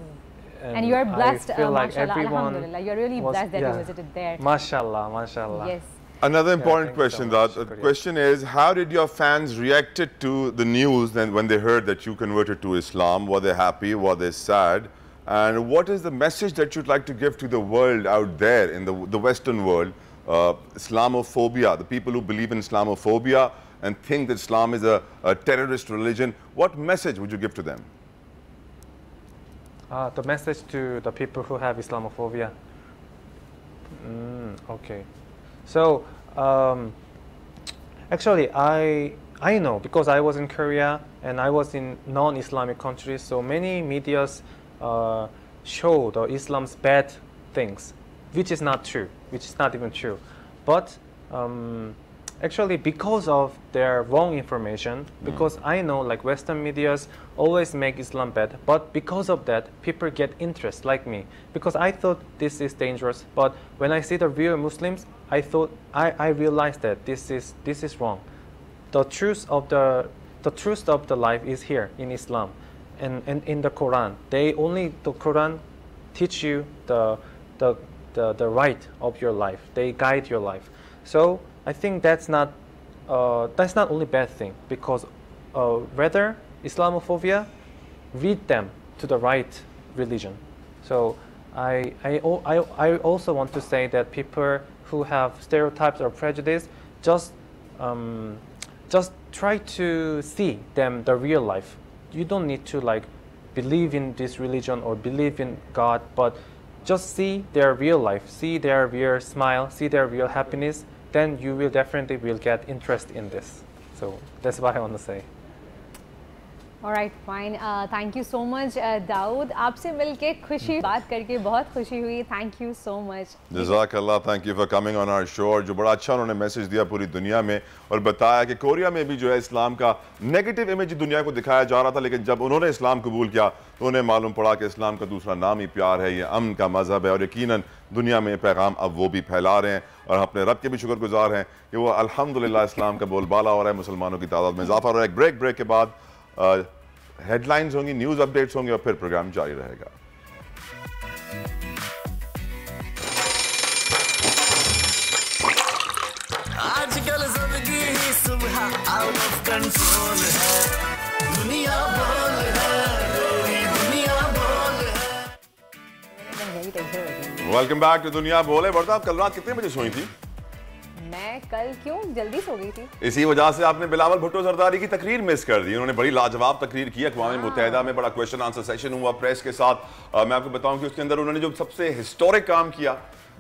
you are blessed, mashallah, alhamdulillah. You're really blessed that you visited there. Mashallah, mashallah. Yes. Another important question, the question is, how did your fans reacted to the news then when they heard that you converted to Islam? Were they happy? Were they sad? And what is the message that you'd like to give to the world out there, in the Western world, Islamophobia, the people who believe in Islamophobia and think that Islam is a terrorist religion? What message would you give to them? The message to the people who have Islamophobia. Okay. So actually, I know, because I was in Korea and I was in non-Islamic countries, so many medias show the Islam's bad things, which is not true, which is not even true. But actually, because of their wrong information, because I know like Western medias always make Islam bad, but because of that, people get interest like me, because I thought this is dangerous. But when I see the real Muslims, I realized that this is wrong. The truth of the life is here in Islam, and in the Quran. The Quran teach you the right of your life. They guide your life. So I think that's not only bad thing, because rather Islamophobia lead them to the right religion. So I also want to say that people who have stereotypes or prejudice, just try to see them the real life. You don't need to like believe in this religion or believe in God, but just see their real life, see their real smile, see their real happiness. Then you will definitely get interest in this. So that's what I want to say. All right, fine. Thank you so much, Daud. आपसे मिलके खुशी, बात करके बहुत खुशी हुई. Thank you so much. जज़ाकल्लाह, thank you for coming on our show. और जो बड़ा अच्छा उन्होंने मैसेज दिया पूरी दुनिया में, और बताया कि कोरिया में भी जो है इस्लाम का नेगेटिव इमेज दुनिया को दिखाया जा रहा था, लेकिन जब उन्होंने इस्लाम कबूल किया तो उन्हें मालूम पड़ा कि इस्लाम का दूसरा नाम ही प्यार है, ये अमन का मज़हब है, और यकीनन दुनिया में पैगाम अब वो भी फैला रहे हैं. और हम अपने रब के भी शुक्रगुजार हैं कि वो अल्हम्दुलिल्लाह इस्लाम का बोलबाला हो रहा है, मुसलमानों की तादाद में इजाफा हो रहा है. ब्रेक के बाद हेडलाइंस होंगी, न्यूज़ अपडेट्स होंगे, और फिर प्रोग्राम जारी रहेगा. आजकल जिंदगी ही सुबह आउट ऑफ कंट्रोल है, दुनिया बोल है, मेरी दुनिया बोल है। वेलकम बैक टू दुनिया बोले। वर्दा, आप कल रात कितने बजे सोई थी? मैं कल क्यों जल्दी सो गई थी? इसी वजह से आपने बिलावल भुट्टो जरदारी की तकरीर मिस कर दी। उन्होंने बड़ी लाजवाब तकरीर की। अक़वाम मुत्तहिदा में बड़ा क्वेश्चन आंसर सेशन हुआ प्रेस के साथ। मैं आपको बताऊं कि उसके अंदर उन्होंने जो सबसे हिस्टोरिक काम किया,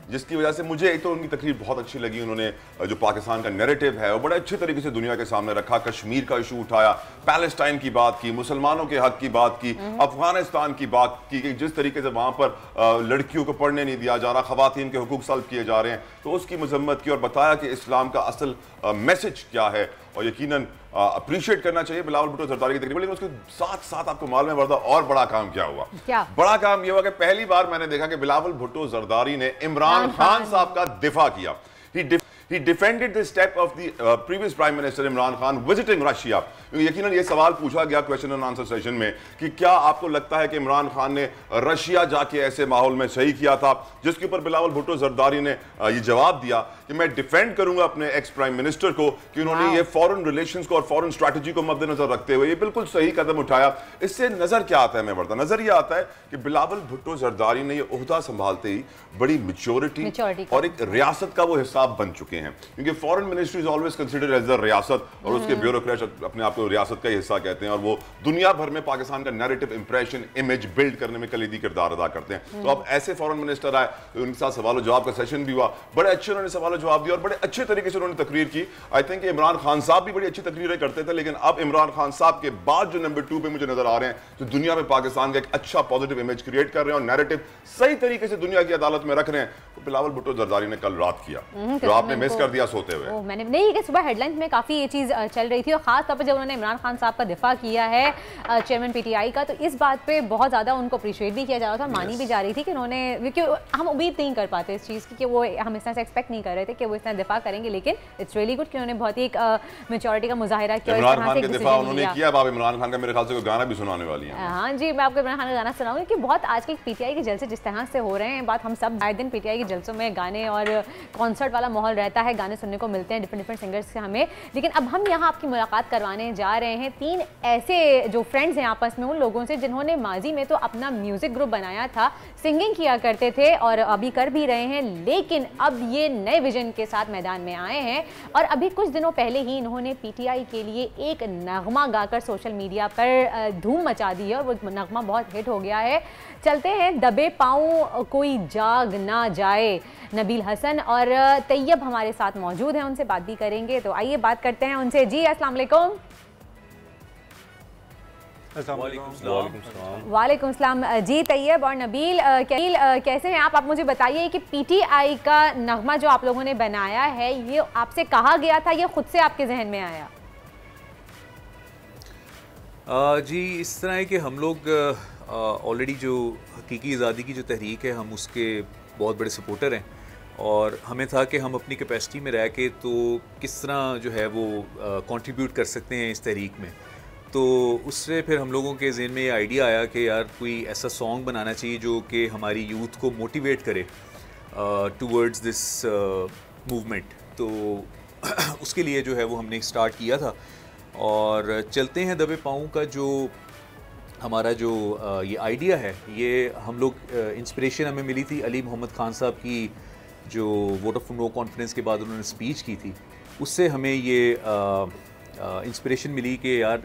जिसकी वजह से मुझे एक तो उनकी तकरीर बहुत अच्छी लगी। उन्होंने जो पाकिस्तान का नैरेटिव है वो बड़े अच्छे तरीके से दुनिया के सामने रखा। कश्मीर का इशू उठाया, पैलेस्टाइन की बात की, मुसलमानों के हक की बात की, अफगानिस्तान की बात की कि जिस तरीके से वहां पर लड़कियों को पढ़ने नहीं दिया जा रहा, खवातीन के हुकूक सल्ब किए जा रहे हैं, तो उसकी मजम्मत की और बताया कि इस्लाम का असल मैसेज क्या है। और यकीनन अप्रिशिएट करना चाहिए बिलावल भुट्टो जरदारी की तकरीब। लेकिन उसके साथ साथ आपको मालूम है वर्दा, और बड़ा काम क्या हुआ? क्या बड़ा काम यह हुआ कि पहली बार मैंने देखा कि बिलावल भुट्टो जरदारी ने इमरान खान साहब का दिफा किया। He defended the step of the previous Prime Minister Imran Khan visiting Russia. यकीनन ये सवाल पूछा गया क्वेश्चन एंड आंसर सेशन में कि क्या आपको लगता है कि इमरान खान ने रशिया जाके ऐसे माहौल में सही किया था? जिसके ऊपर बिलावल भुट्टो जरदारी ने ये जवाब दिया कि मैं डिफेंड करूंगा अपने एक्स प्राइम मिनिस्टर को कि उन्होंने ये फॉरेन रिलेशंस को और फॉरेन स्ट्रैटेजी को मद्देनजर रखते हुए ये बिल्कुल सही कदम उठाया। इससे नजर क्या आता है? मैं बढ़ता नजर ये आता है कि बिलावल भुट्टो जरदारी ने ये ओहदा संभालते ही बड़ी मेच्योरिटी और एक रियासत का वो हिसाब बन चुके हैं। क्योंकि foreign ministry is always considered as the रियासत और उसके ब्यूरोक्रेट्स अपने आप को रियासत का हिस्सा कहते हैं और वो दुनिया भर में पाकिस्तान का नैरेटिव, इंप्रेशन, इमेज बिल्ड करने में कलीदी किरदार अदा करते हैं। तो अब ऐसे फॉरेन मिनिस्टर आए तो उनके साथ सवाल जवाब का सेशन भी हुआ। बड़े अच्छे उन्होंने सवाल जवाब दिया और बड़े अच्छे तरीके से उन्होंने तकरीर की। आई थिंक इमरान खान साहब भी बड़ी अच्छी तकरीरें करते थे, लेकिन अब इमरान खान साहब के बाद जो नंबर 2 पे मुझे नजर आ रहे हैं जो दुनिया में पाकिस्तान का एक अच्छा पॉजिटिव इमेज क्रिएट कर रहे हैं और नैरेटिव सही तरीके से दुनिया की अदालत में रख रहे हैं, तो बिलावल भुट्टो जरदारी ने कल रात किया जो आपने मिस कर दिया सोते हुए। मैंने नहीं कि सुबह हेडलाइंस में काफ़ी ये चीज़ चल रही थी और ख़ास तौर पर जब उन्होंने इमरान खान साहब का दिफा किया है चेयरमैन पीटीआई का, तो इस बात पे बहुत ज़्यादा उनको अप्रिशिएट भी किया जा रहा था, मानी भी जा रही थी कि उन्होंने, क्योंकि हम उम्मीद नहीं कर पाते इस चीज़ की कि वो, हम इस तरह से एक्सपेक्ट नहीं कर रहे थे कि वो इस तरह दिफा करेंगे, लेकिन इट्स रियली गुड कि उन्होंने बहुत ही एक मेच्योरिटी का मुजाहिरा किया। इमरान खान के दिफा उन्होंने किया। अब आप इमरान खान का मेरे ख्याल से कोई गाना भी सुनाने वाली हैं। हाँ जी, मैं आपको इमरान खान का गाना सुनाऊंगी कि बहुत आजकल पीटीआई के जलसे जिस तरह से हो रहे हैं, बात हम सब आए दिन पीटीआई के जलसों में गाने और कॉन्सर्ट वाला माहौल रहता है, गाने सुनने को मिलते हैं डिफरेंट सिंगर्स से हमें। लेकिन अब हम यहाँ आपकी मुलाकात करवाने जा रहे हैं 3 ऐसे जो फ्रेंड्स हैं आपस में, उन लोगों से जिन्होंने माजी में तो अपना म्यूजिक ग्रुप बनाया था, सिंगिंग किया करते थे और अभी कर भी रहे हैं, लेकिन अब ये नए विजन के साथ मैदान में आए हैं और अभी कुछ दिनों पहले ही इन्होंने पीटीआई के लिए एक नगमा गाकर सोशल मीडिया पर धूम मचा दी है और वो नगमा बहुत हिट हो गया है। चलते हैं दबे पाँव कोई जाग ना जाए। नबील हसन और तैयब हमारे साथ मौजूद हैं, उनसे बात भी करेंगे, तो आइए बात करते हैं उनसे। जी अस्सलाम वालेकुम। वालेकुम सलाम। जी तैयब और नबील कैसे हैं आप मुझे बताइए कि पीटीआई का नगमा जो आप लोगों ने बनाया है, ये आपसे कहा गया था, ये खुद से आपके जहन में आया? जी इस तरह है कि हम लोग ऑलरेडी जो हकीकी आज़ादी की जो तहरीक है, हम उसके बहुत बड़े सपोर्टर हैं और हमें था कि हम अपनी कैपेसिटी में रह के तो किस तरह जो है वो कंट्रीब्यूट कर सकते हैं इस तहरीक में। तो उससे फिर हम लोगों के ज़हन में ये आइडिया आया कि यार कोई ऐसा सॉन्ग बनाना चाहिए जो कि हमारी यूथ को मोटिवेट करे टूवर्ड्स दिस मूवमेंट। तो उसके लिए जो है वो हमने स्टार्ट किया था और चलते हैं दबे पाँव का जो हमारा जो ये आइडिया है, ये हम लोग इंस्पिरेशन हमें मिली थी अली मोहम्मद खान साहब की जो वोट ऑफ नो कॉन्फिडेंस के बाद उन्होंने स्पीच की थी, उससे हमें ये इंस्पिरेशन मिली कि यार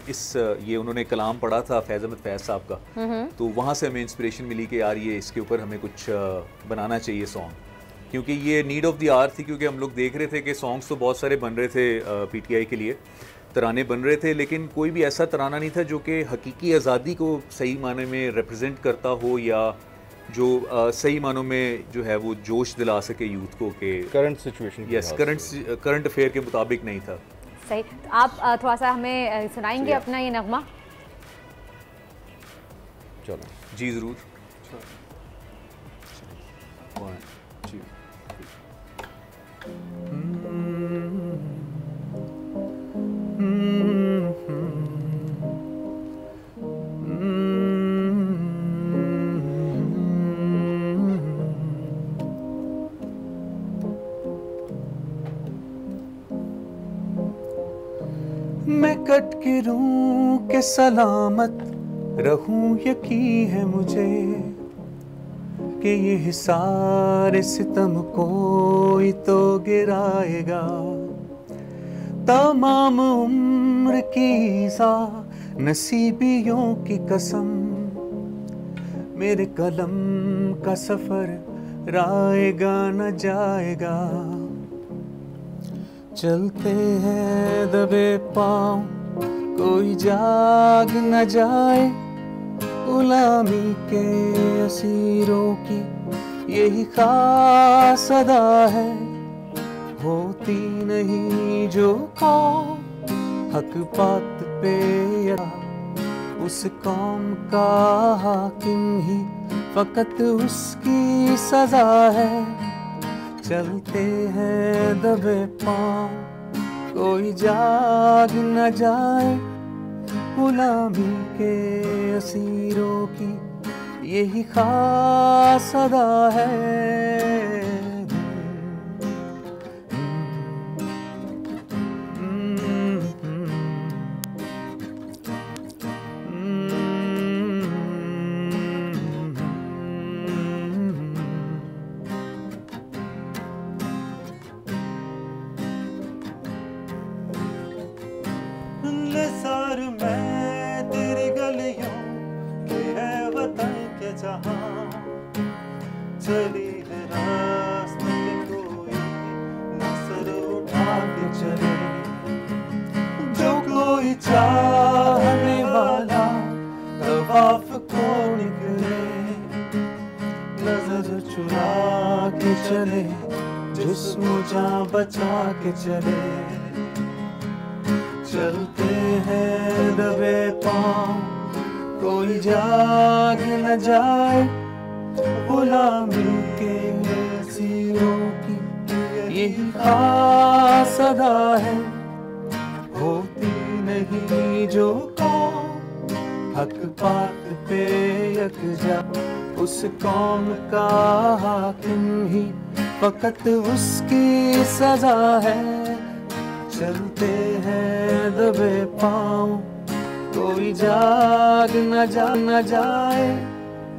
ये उन्होंने कलाम पढ़ा था फैज़ अहमद फैज़ साहब का, तो वहाँ से हमें इंस्पिरेशन मिली कि यार ये इसके ऊपर हमें कुछ बनाना चाहिए सॉन्ग, क्योंकि ये नीड ऑफ द आवर थी। क्योंकि हम लोग देख रहे थे कि सॉन्ग्स तो बहुत सारे बन रहे थे पीटीआई के लिए, तराने बन रहे थे, लेकिन कोई भी ऐसा तराना नहीं था जो कि हकीकी आज़ादी को सही माने में रिप्रेजेंट करता हो या जो सही मानों में जो है वो जोश दिला सके यूथ को कि current situation, yes current affair के मुताबिक नहीं था। सही, तो आप थोड़ा सा हमें सुनाएंगे अपना ये नगमा? चलो जी ज़रूर। मैं कट के रूं के सलामत रहूं, यकीन है मुझे कि ये हिसार सितम कोई तो गिराएगा। तमाम उम्र की सा नसीबियों की कसम, मेरे कलम का सफर राएगा न जाएगा। चलते हैं दबे पाँव, कोई जाग न जाए, गुलामी के असीरों की यही खास अदा है। होती नहीं जो कौम हक बात पे या उस कौम का हाकिम ही फकत उसकी सजा है। चलते हैं दबे पाँव, कोई जाग न जाए, गुलामी के असीरों की यही खास अदा है। सार मैं तेरी गलियों के है वतन के जहां, चली है रास्ते पे कोई नजर उठा के चले। जो कोई चाहने वाला तवाफ को निकले, नजर चुरा के चले, जिस्म जान बचा के चले। चलते हैं दबे पाँव, कोई जाग न जाए, गुलामी के असीरों की यही खास अदा है। होती नहीं जो कौम हक बात पे यकजा, उस कौम का हाकिम ही फकत उसकी सजा है। चलते हैं दबे पाँव, कोई जाग न जाए,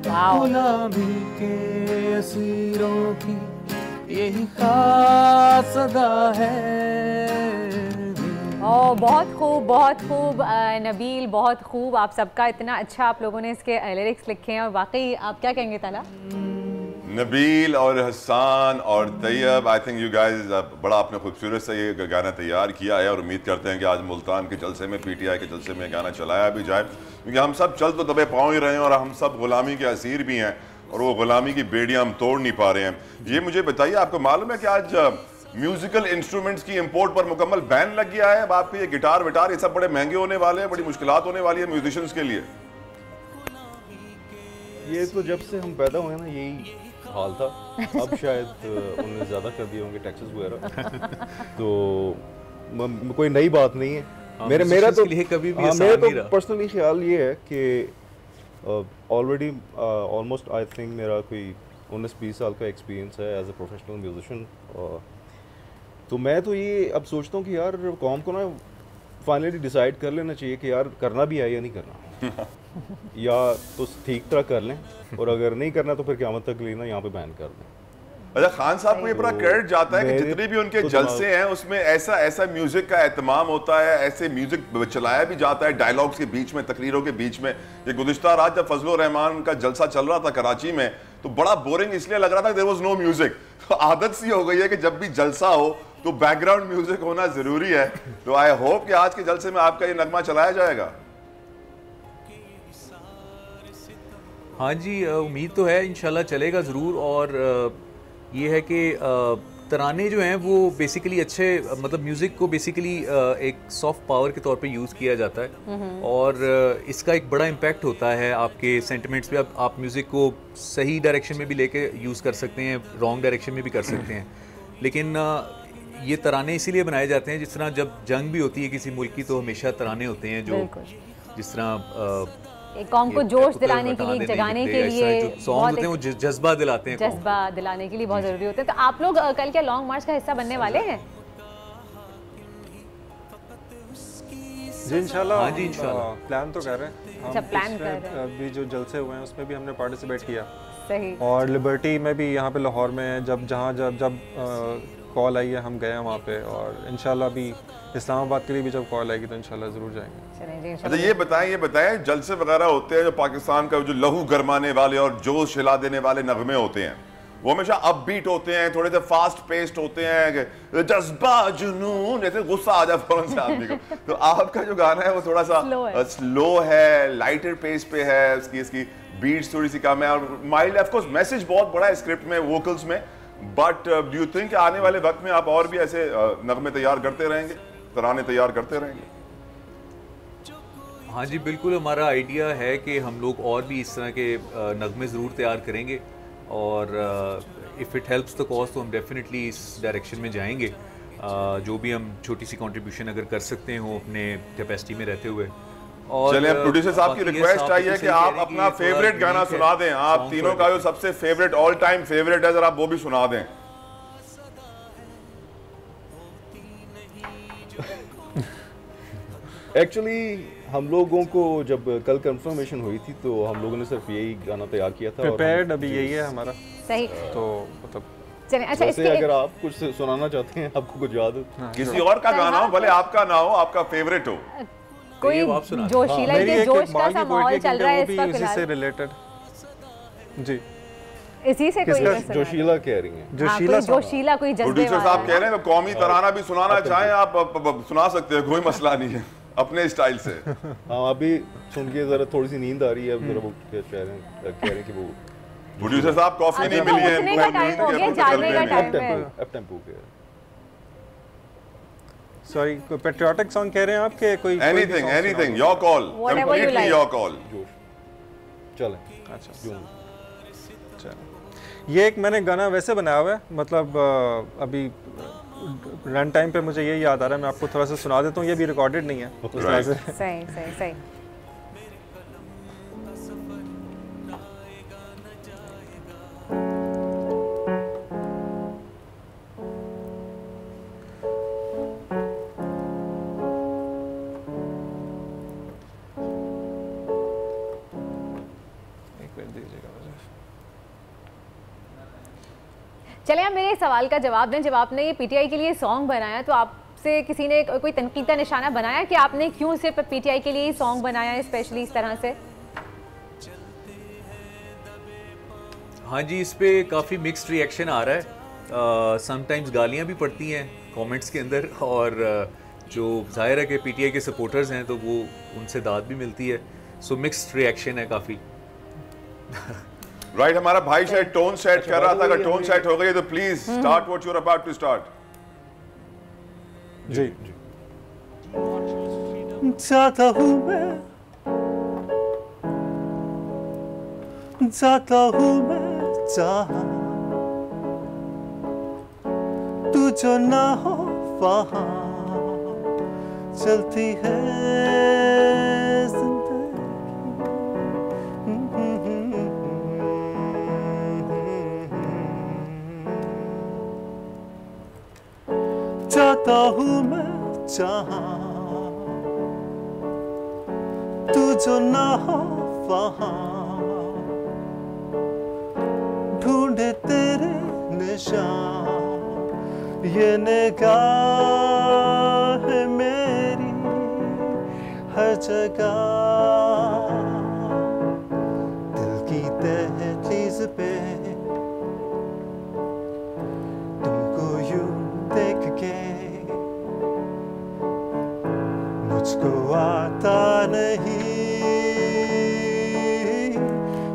गुलामी के असीरों की यही खास अदा है। बहुत खूब नबील, बहुत खूब। आप सबका इतना अच्छा आप लोगों ने इसके लिरिक्स लिखे हैं और वाकई आप क्या कहेंगे ताला? नबील और हसन और Tayyab, I think you guys बड़ा आपने खूबसूरत सा ये गाना तैयार किया है और उम्मीद करते हैं कि आज मुल्तान के जलसे में, पीटीआई के जलसे में गाना चलाया भी जाए, क्योंकि हम सब चल तो दबे पाँव ही रहे हैं और हम सब गुलामी के असीर भी हैं और वो गुलामी की बेड़ियाँ हम तोड़ नहीं पा रहे हैं। ये मुझे बताइए, आपको मालूम है कि आज म्यूजिकल इंस्ट्रूमेंट्स की इंपोर्ट पर मुकम्मल बैन लग गया है? अब आपके ये गिटार विटार ये सब बड़े महंगे होने वाले हैं, बड़ी मुश्किलात होने वाली है म्यूजिशियंस के लिए। ये तो जब से हम पैदा हुए ना यही हाल था, अब शायद उन्होंने ज़्यादा कर दिए होंगे टैक्सेस वगैरह। तो कोई नई बात नहीं है। मेरा तो कभी भी मेरा तो पर्सनली ख्याल ये है कि ऑलरेडी ऑलमोस्ट आई थिंक मेरा कोई 19-20 साल का एक्सपीरियंस है एज ए प्रोफेशनल म्यूजिशियन। तो मैं तो ये अब सोचता हूँ कि यार कौम को ना फाइनली डिसाइड कर लेना चाहिए कि यार करना भी है या नहीं करना। या तो ठीक तरह कर लें और अगर नहीं करना तो फिर क़यामत तक लेना यहाँ पे बैन कर दें। अच्छा, खान साहब को ये पूरा क्रेडिट जाता है कि जितने भी उनके जलसे हैं उसमें ऐसा म्यूजिक का एहतमाम होता है, ऐसे म्यूजिक चलाया भी जाता है डायलॉग्स के बीच में, तकरीरों के बीच में। ये गुज़िश्ता रात जब फजलुर रहमान का जलसा चल रहा था कराची में तो बड़ा बोरिंग इसलिए लग रहा था, देयर वाज नो म्यूजिक। आदत सी हो गई है कि जब भी जलसा हो तो बैकग्राउंड म्यूजिक होना जरूरी है। तो आई होप कि आज के जलसे में आपका ये नगमा चलाया जाएगा। हाँ जी, उम्मीद तो है, इंशाल्लाह चलेगा ज़रूर। और ये है कि तराने जो हैं वो बेसिकली अच्छे, मतलब म्यूज़िक को बेसिकली एक सॉफ्ट पावर के तौर पे यूज़ किया जाता है और इसका एक बड़ा इम्पैक्ट होता है आपके सेंटिमेंट्स पे। आप म्यूज़िक को सही डायरेक्शन में भी लेके यूज़ कर सकते हैं, रॉन्ग डायरेक्शन में भी कर सकते हैं। लेकिन ये तराने इसीलिए बनाए जाते हैं, जिस तरह जब जंग भी होती है किसी मुल्क की तो हमेशा तराने होते हैं जो जिस तरह एक कौम को जोश दिलाने के लिए, जगाने के लिए सॉन्ग होते हैं, वो जज्बा दिलाते हैं, जज्बा दिलाने के लिए बहुत ज़रूरी होते हैं। तो आप लोग कल क्या लॉन्ग मार्च का हिस्सा बनने वाले हैं? जी इंशाल्लाह। हाँ जी इंशाल्लाह प्लान तो कर रहे हैं हम। अच्छा, प्लान कर रहे हैं। अभी जो जलसे हुए हैं उसमें भी हमने पार्टिसिपेट किया। सही। और लिबर्टी में भी यहाँ पे लाहौर में जब कॉल आई है हम गए हैं वहाँ पे, और इंशाल्लाह भी इस्लामाबाद के लिए भी जब कॉल आएगी तो इंशाल्लाह ज़रूर जाएंगे। अच्छा ये बताएं जलसे वगैरह होते हैं जो पाकिस्तान का जो लहू गरमाने वाले और जोश हिला देने वाले नगमे होते हैं, वो हमेशा अपबीट होते हैं, थोड़े से फास्ट पेस्ड होते हैं, जज्बा जुनून, जैसे गुस्सा आ जाए फौरन से आदमी को। तो आपका जो गाना है वो थोड़ा सा स्लो है, लाइटर पेस पे है, इसकी बीट्स थोड़ी सी कम है और माइल्ड। ऑफ कोर्स मैसेज बहुत बड़ा है स्क्रिप्ट में, वोकल्स में, बट डू यू थिंक आने वाले वक्त में आप और भी ऐसे नगमे तैयार करते रहेंगे, तराने तैयार करते रहेंगे? हाँ जी बिल्कुल, हमारा आइडिया है कि हम लोग और भी इस तरह के नगमे ज़रूर तैयार करेंगे, और if it helps the cause तो हम डेफिनेटली इस डायरेक्शन में जाएंगे। जो भी हम छोटी सी कंट्रीब्यूशन अगर कर सकते हो अपने कैपेसिटी में रहते हुए। और चलिए प्रोड्यूसर साहब की रिक्वेस्ट आई है कि आप अपना फेवरेट गाना सुना दें, आप तीनों का जो सबसे फेवरेट ऑल टाइम फेवरेट है, जरा आप वो भी सुना दें। एक्चुअली हम लोगों को जब कल कंफर्मेशन हुई थी तो हम लोगों ने सिर्फ यही गाना तैयार किया था। प्रिपेयर्ड अभी यही है हमारा। सही। तो मतलब चलिए, अच्छा वैसे अगर आप कुछ सुनाना चाहते हैं, आपको कुछ याद हो, किसी और का गाना हो, भले आपका ना हो, आपका फेवरेट हो, कोई जोशीला के जोश का सा माहौल चल रहा है इस वक्त फिलहाल, इसी से रिलेटेड। जी इसी से कोई जोशीला कह रही हैं, जोशीला कोई जज्बे वाला। प्रोड्यूसर साहब कह रहे हैं तो कौमी तराना भी सुनाना चाहें आप सुना सकते हैं, कोई मसला नहीं है, अपने स्टाइल से। हाँ अभी सुन के जरा थोड़ी सी नींद आ रही है, जरा वो कह रहे हैं कि वो प्रोड्यूसर साहब कॉफी नहीं मिली है, सॉरी कोई पेट्रियोटिक सॉन्ग कह रहे हैं आप के कोई anything your call, completely your call. चलें। अच्छा चलो, ये एक मैंने गाना वैसे बनाया हुआ है, मतलब अभी रन टाइम पे मुझे ये याद आ रहा है, मैं आपको थोड़ा सा सुना देता हूँ, ये भी रिकॉर्डेड नहीं है उस तरह से। सही। चले आप मेरे सवाल का जवाब दें। जब आपने ये पीटीआई के लिए सॉन्ग बनाया तो आपसे किसी ने कोई तनकीद का निशाना बनाया कि आपने क्यों सिर्फ पीटीआई के लिए ही सॉन्ग बनाया है, स्पेशली इस तरह से? हाँ जी, इस पे काफ़ी मिक्स्ड रिएक्शन आ रहा है। समटाइम्स गालियाँ भी पड़ती हैं कमेंट्स के अंदर, और जो जाहिर है कि पीटीआई के सपोर्टर्स हैं तो वो उनसे दाद भी मिलती है। सो मिक्स्ड रिएक्शन है काफ़ी। राइट, हमारा भाई शायद टोन सेट कर रहा था, अगर टोन सेट हो गई तो please start what you are about to start. जी जाता हूँ मैं, जाता हूँ मैं जहाँ तू जो ना हो वहाँ, चलती है जाता हूँ मैं जहाँ तू जो ना हो वहाँ, ढूंढे तेरे निशान ये निगाह है मेरी हर जगह, दिल की दहलीज पे तुमको यूं देख के मुझको आता नहीं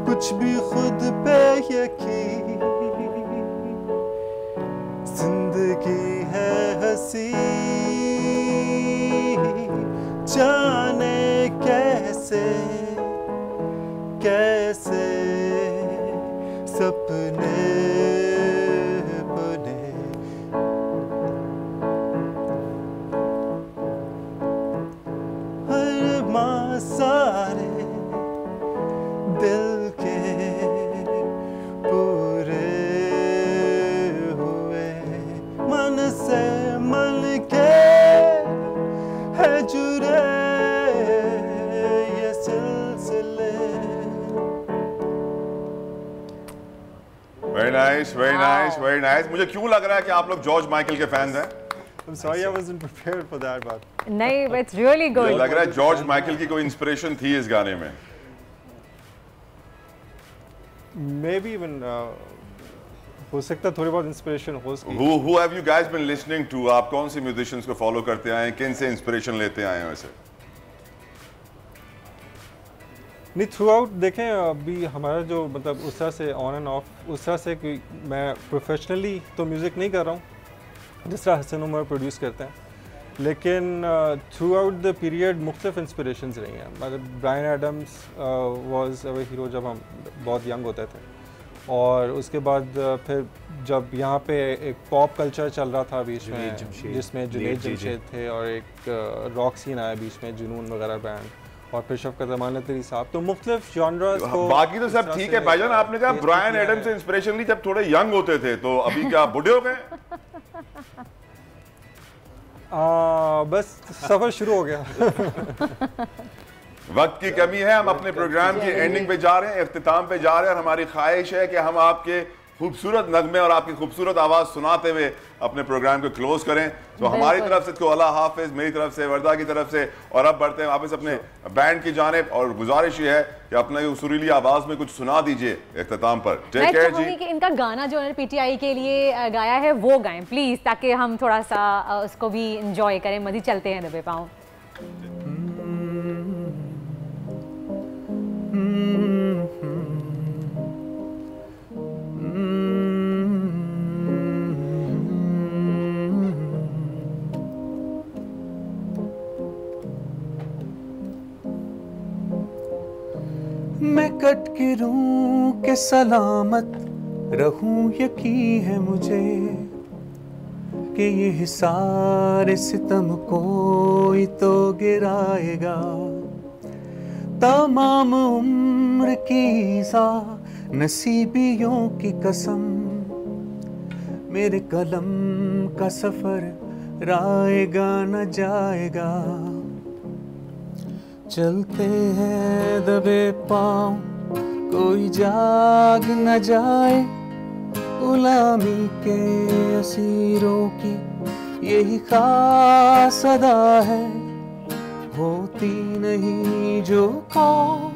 कुछ भी खुद पे यकीन, जिंदगी है हंसी जाने कैसे कैसे सपने बने, अरमां सारे दिल के पूरे हुए, मन से मन के है जुड़े nice, very nice, very nice. मुझे क्यों लग रहा है कि आप लोग जॉर्ज माइकल के फैंस हैं? I'm sorry, I wasn't prepared for that, but नहीं, it's really good. लग रहा है जॉर्ज माइकल की कोई इंस्पिरेशन थी इस गाने में। maybe even हो सकता है थोड़ी बहुत इंस्पिरेशन हो सकती है। Who have you guys been listening to? आप कौन से म्यूजिशियंस को फॉलो करते आए हैं? किन से इंस्पिरेशन लेते आए हैं वैसे? नहीं, थ्रू आउट देखें अभी हमारा जो मतलब उस तरह से ऑन एंड ऑफ उस तरह से कोई मैं प्रोफेशनली तो म्यूज़िक नहीं कर रहा हूँ जिस तरह हसन उमर प्रोड्यूस करते हैं, लेकिन थ्रू आउट द पीरियड मुख्तलिफ इंस्पिरेशंस रही हैं। मतलब Bryan Adams was our hero जब हम बहुत यंग होते थे, और उसके बाद फिर जब यहाँ पे एक पॉप कल्चर चल रहा था बीच में जिसमें जुनैद जमशेद थे, और एक रॉक सीन आया बीच में, जुनून वगैरह बैंड, और फिर शफ़क़त ज़मान तरी साहब, तो मुख्तलिफ जॉनरास को। बाकी तो सब ठीक है भाईजान, आपने कहा ब्रायन एडम्स से इंस्पिरेशन ली जब थोड़े यंग होते थे, तो अभी क्या बूढ़े हो गए? बस सफ़र शुरू हो गया। वक्त की कमी है, हम अपने प्रोग्राम की एंडिंग पे जा रहे हैं, इख्तिताम पे जा रहे हैं, और हमारी ख्वाहिश है कि हम आपके खूबसूरत नगमे और आपकी खूबसूरत आवाज़ सुनाते हुए अपने प्रोग्राम को क्लोज करें। तो हमारी तरफ से तो अल्लाह हाफिज़, मेरी तरफ से, वर्दा की तरफ से, और अब बढ़ते हैं वापस अपने बैंड की जानिब, और गुजारिश ये है कि अपने सुरीली आवाज़ में कुछ सुना दीजिए इख्तिताम पर। टेक केयर जी। कि इनका गाना जो उन्होंने पीटीआई के लिए गाया है वो गाएं प्लीज़, ताकि हम थोड़ा सा उसको भी इंजॉय करें। मज़ीद चलते हैं दबे पाँव। मैं कट गिरूं के सलामत रहूं, यकीन है मुझे कि ये हिसार सितम कोई तो गिराएगा। तमाम उम्र की सा नसीबियों की कसम, मेरे कलम का सफर राएगा न जाएगा। चलते हैं दबे पाँव, कोई जाग न जाए, गुलामी के असीरों की यही खास अदा है। होती नहीं जो कौम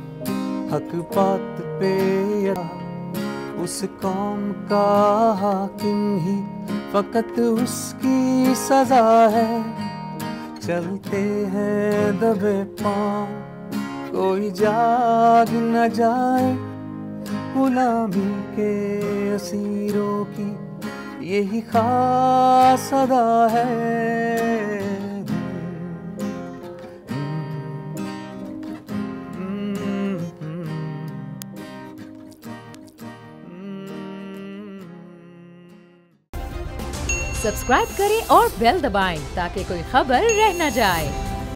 हक बात पे अड़ा, उस कौम का हाकिम ही फकत उसकी सजा है। चलते हैं दबे पाँव, कोई जाग न जाए, गुलामी के असीरों की यही खास अदा है। सब्सक्राइब करें और बेल दबाएं ताकि कोई खबर रह न जाए।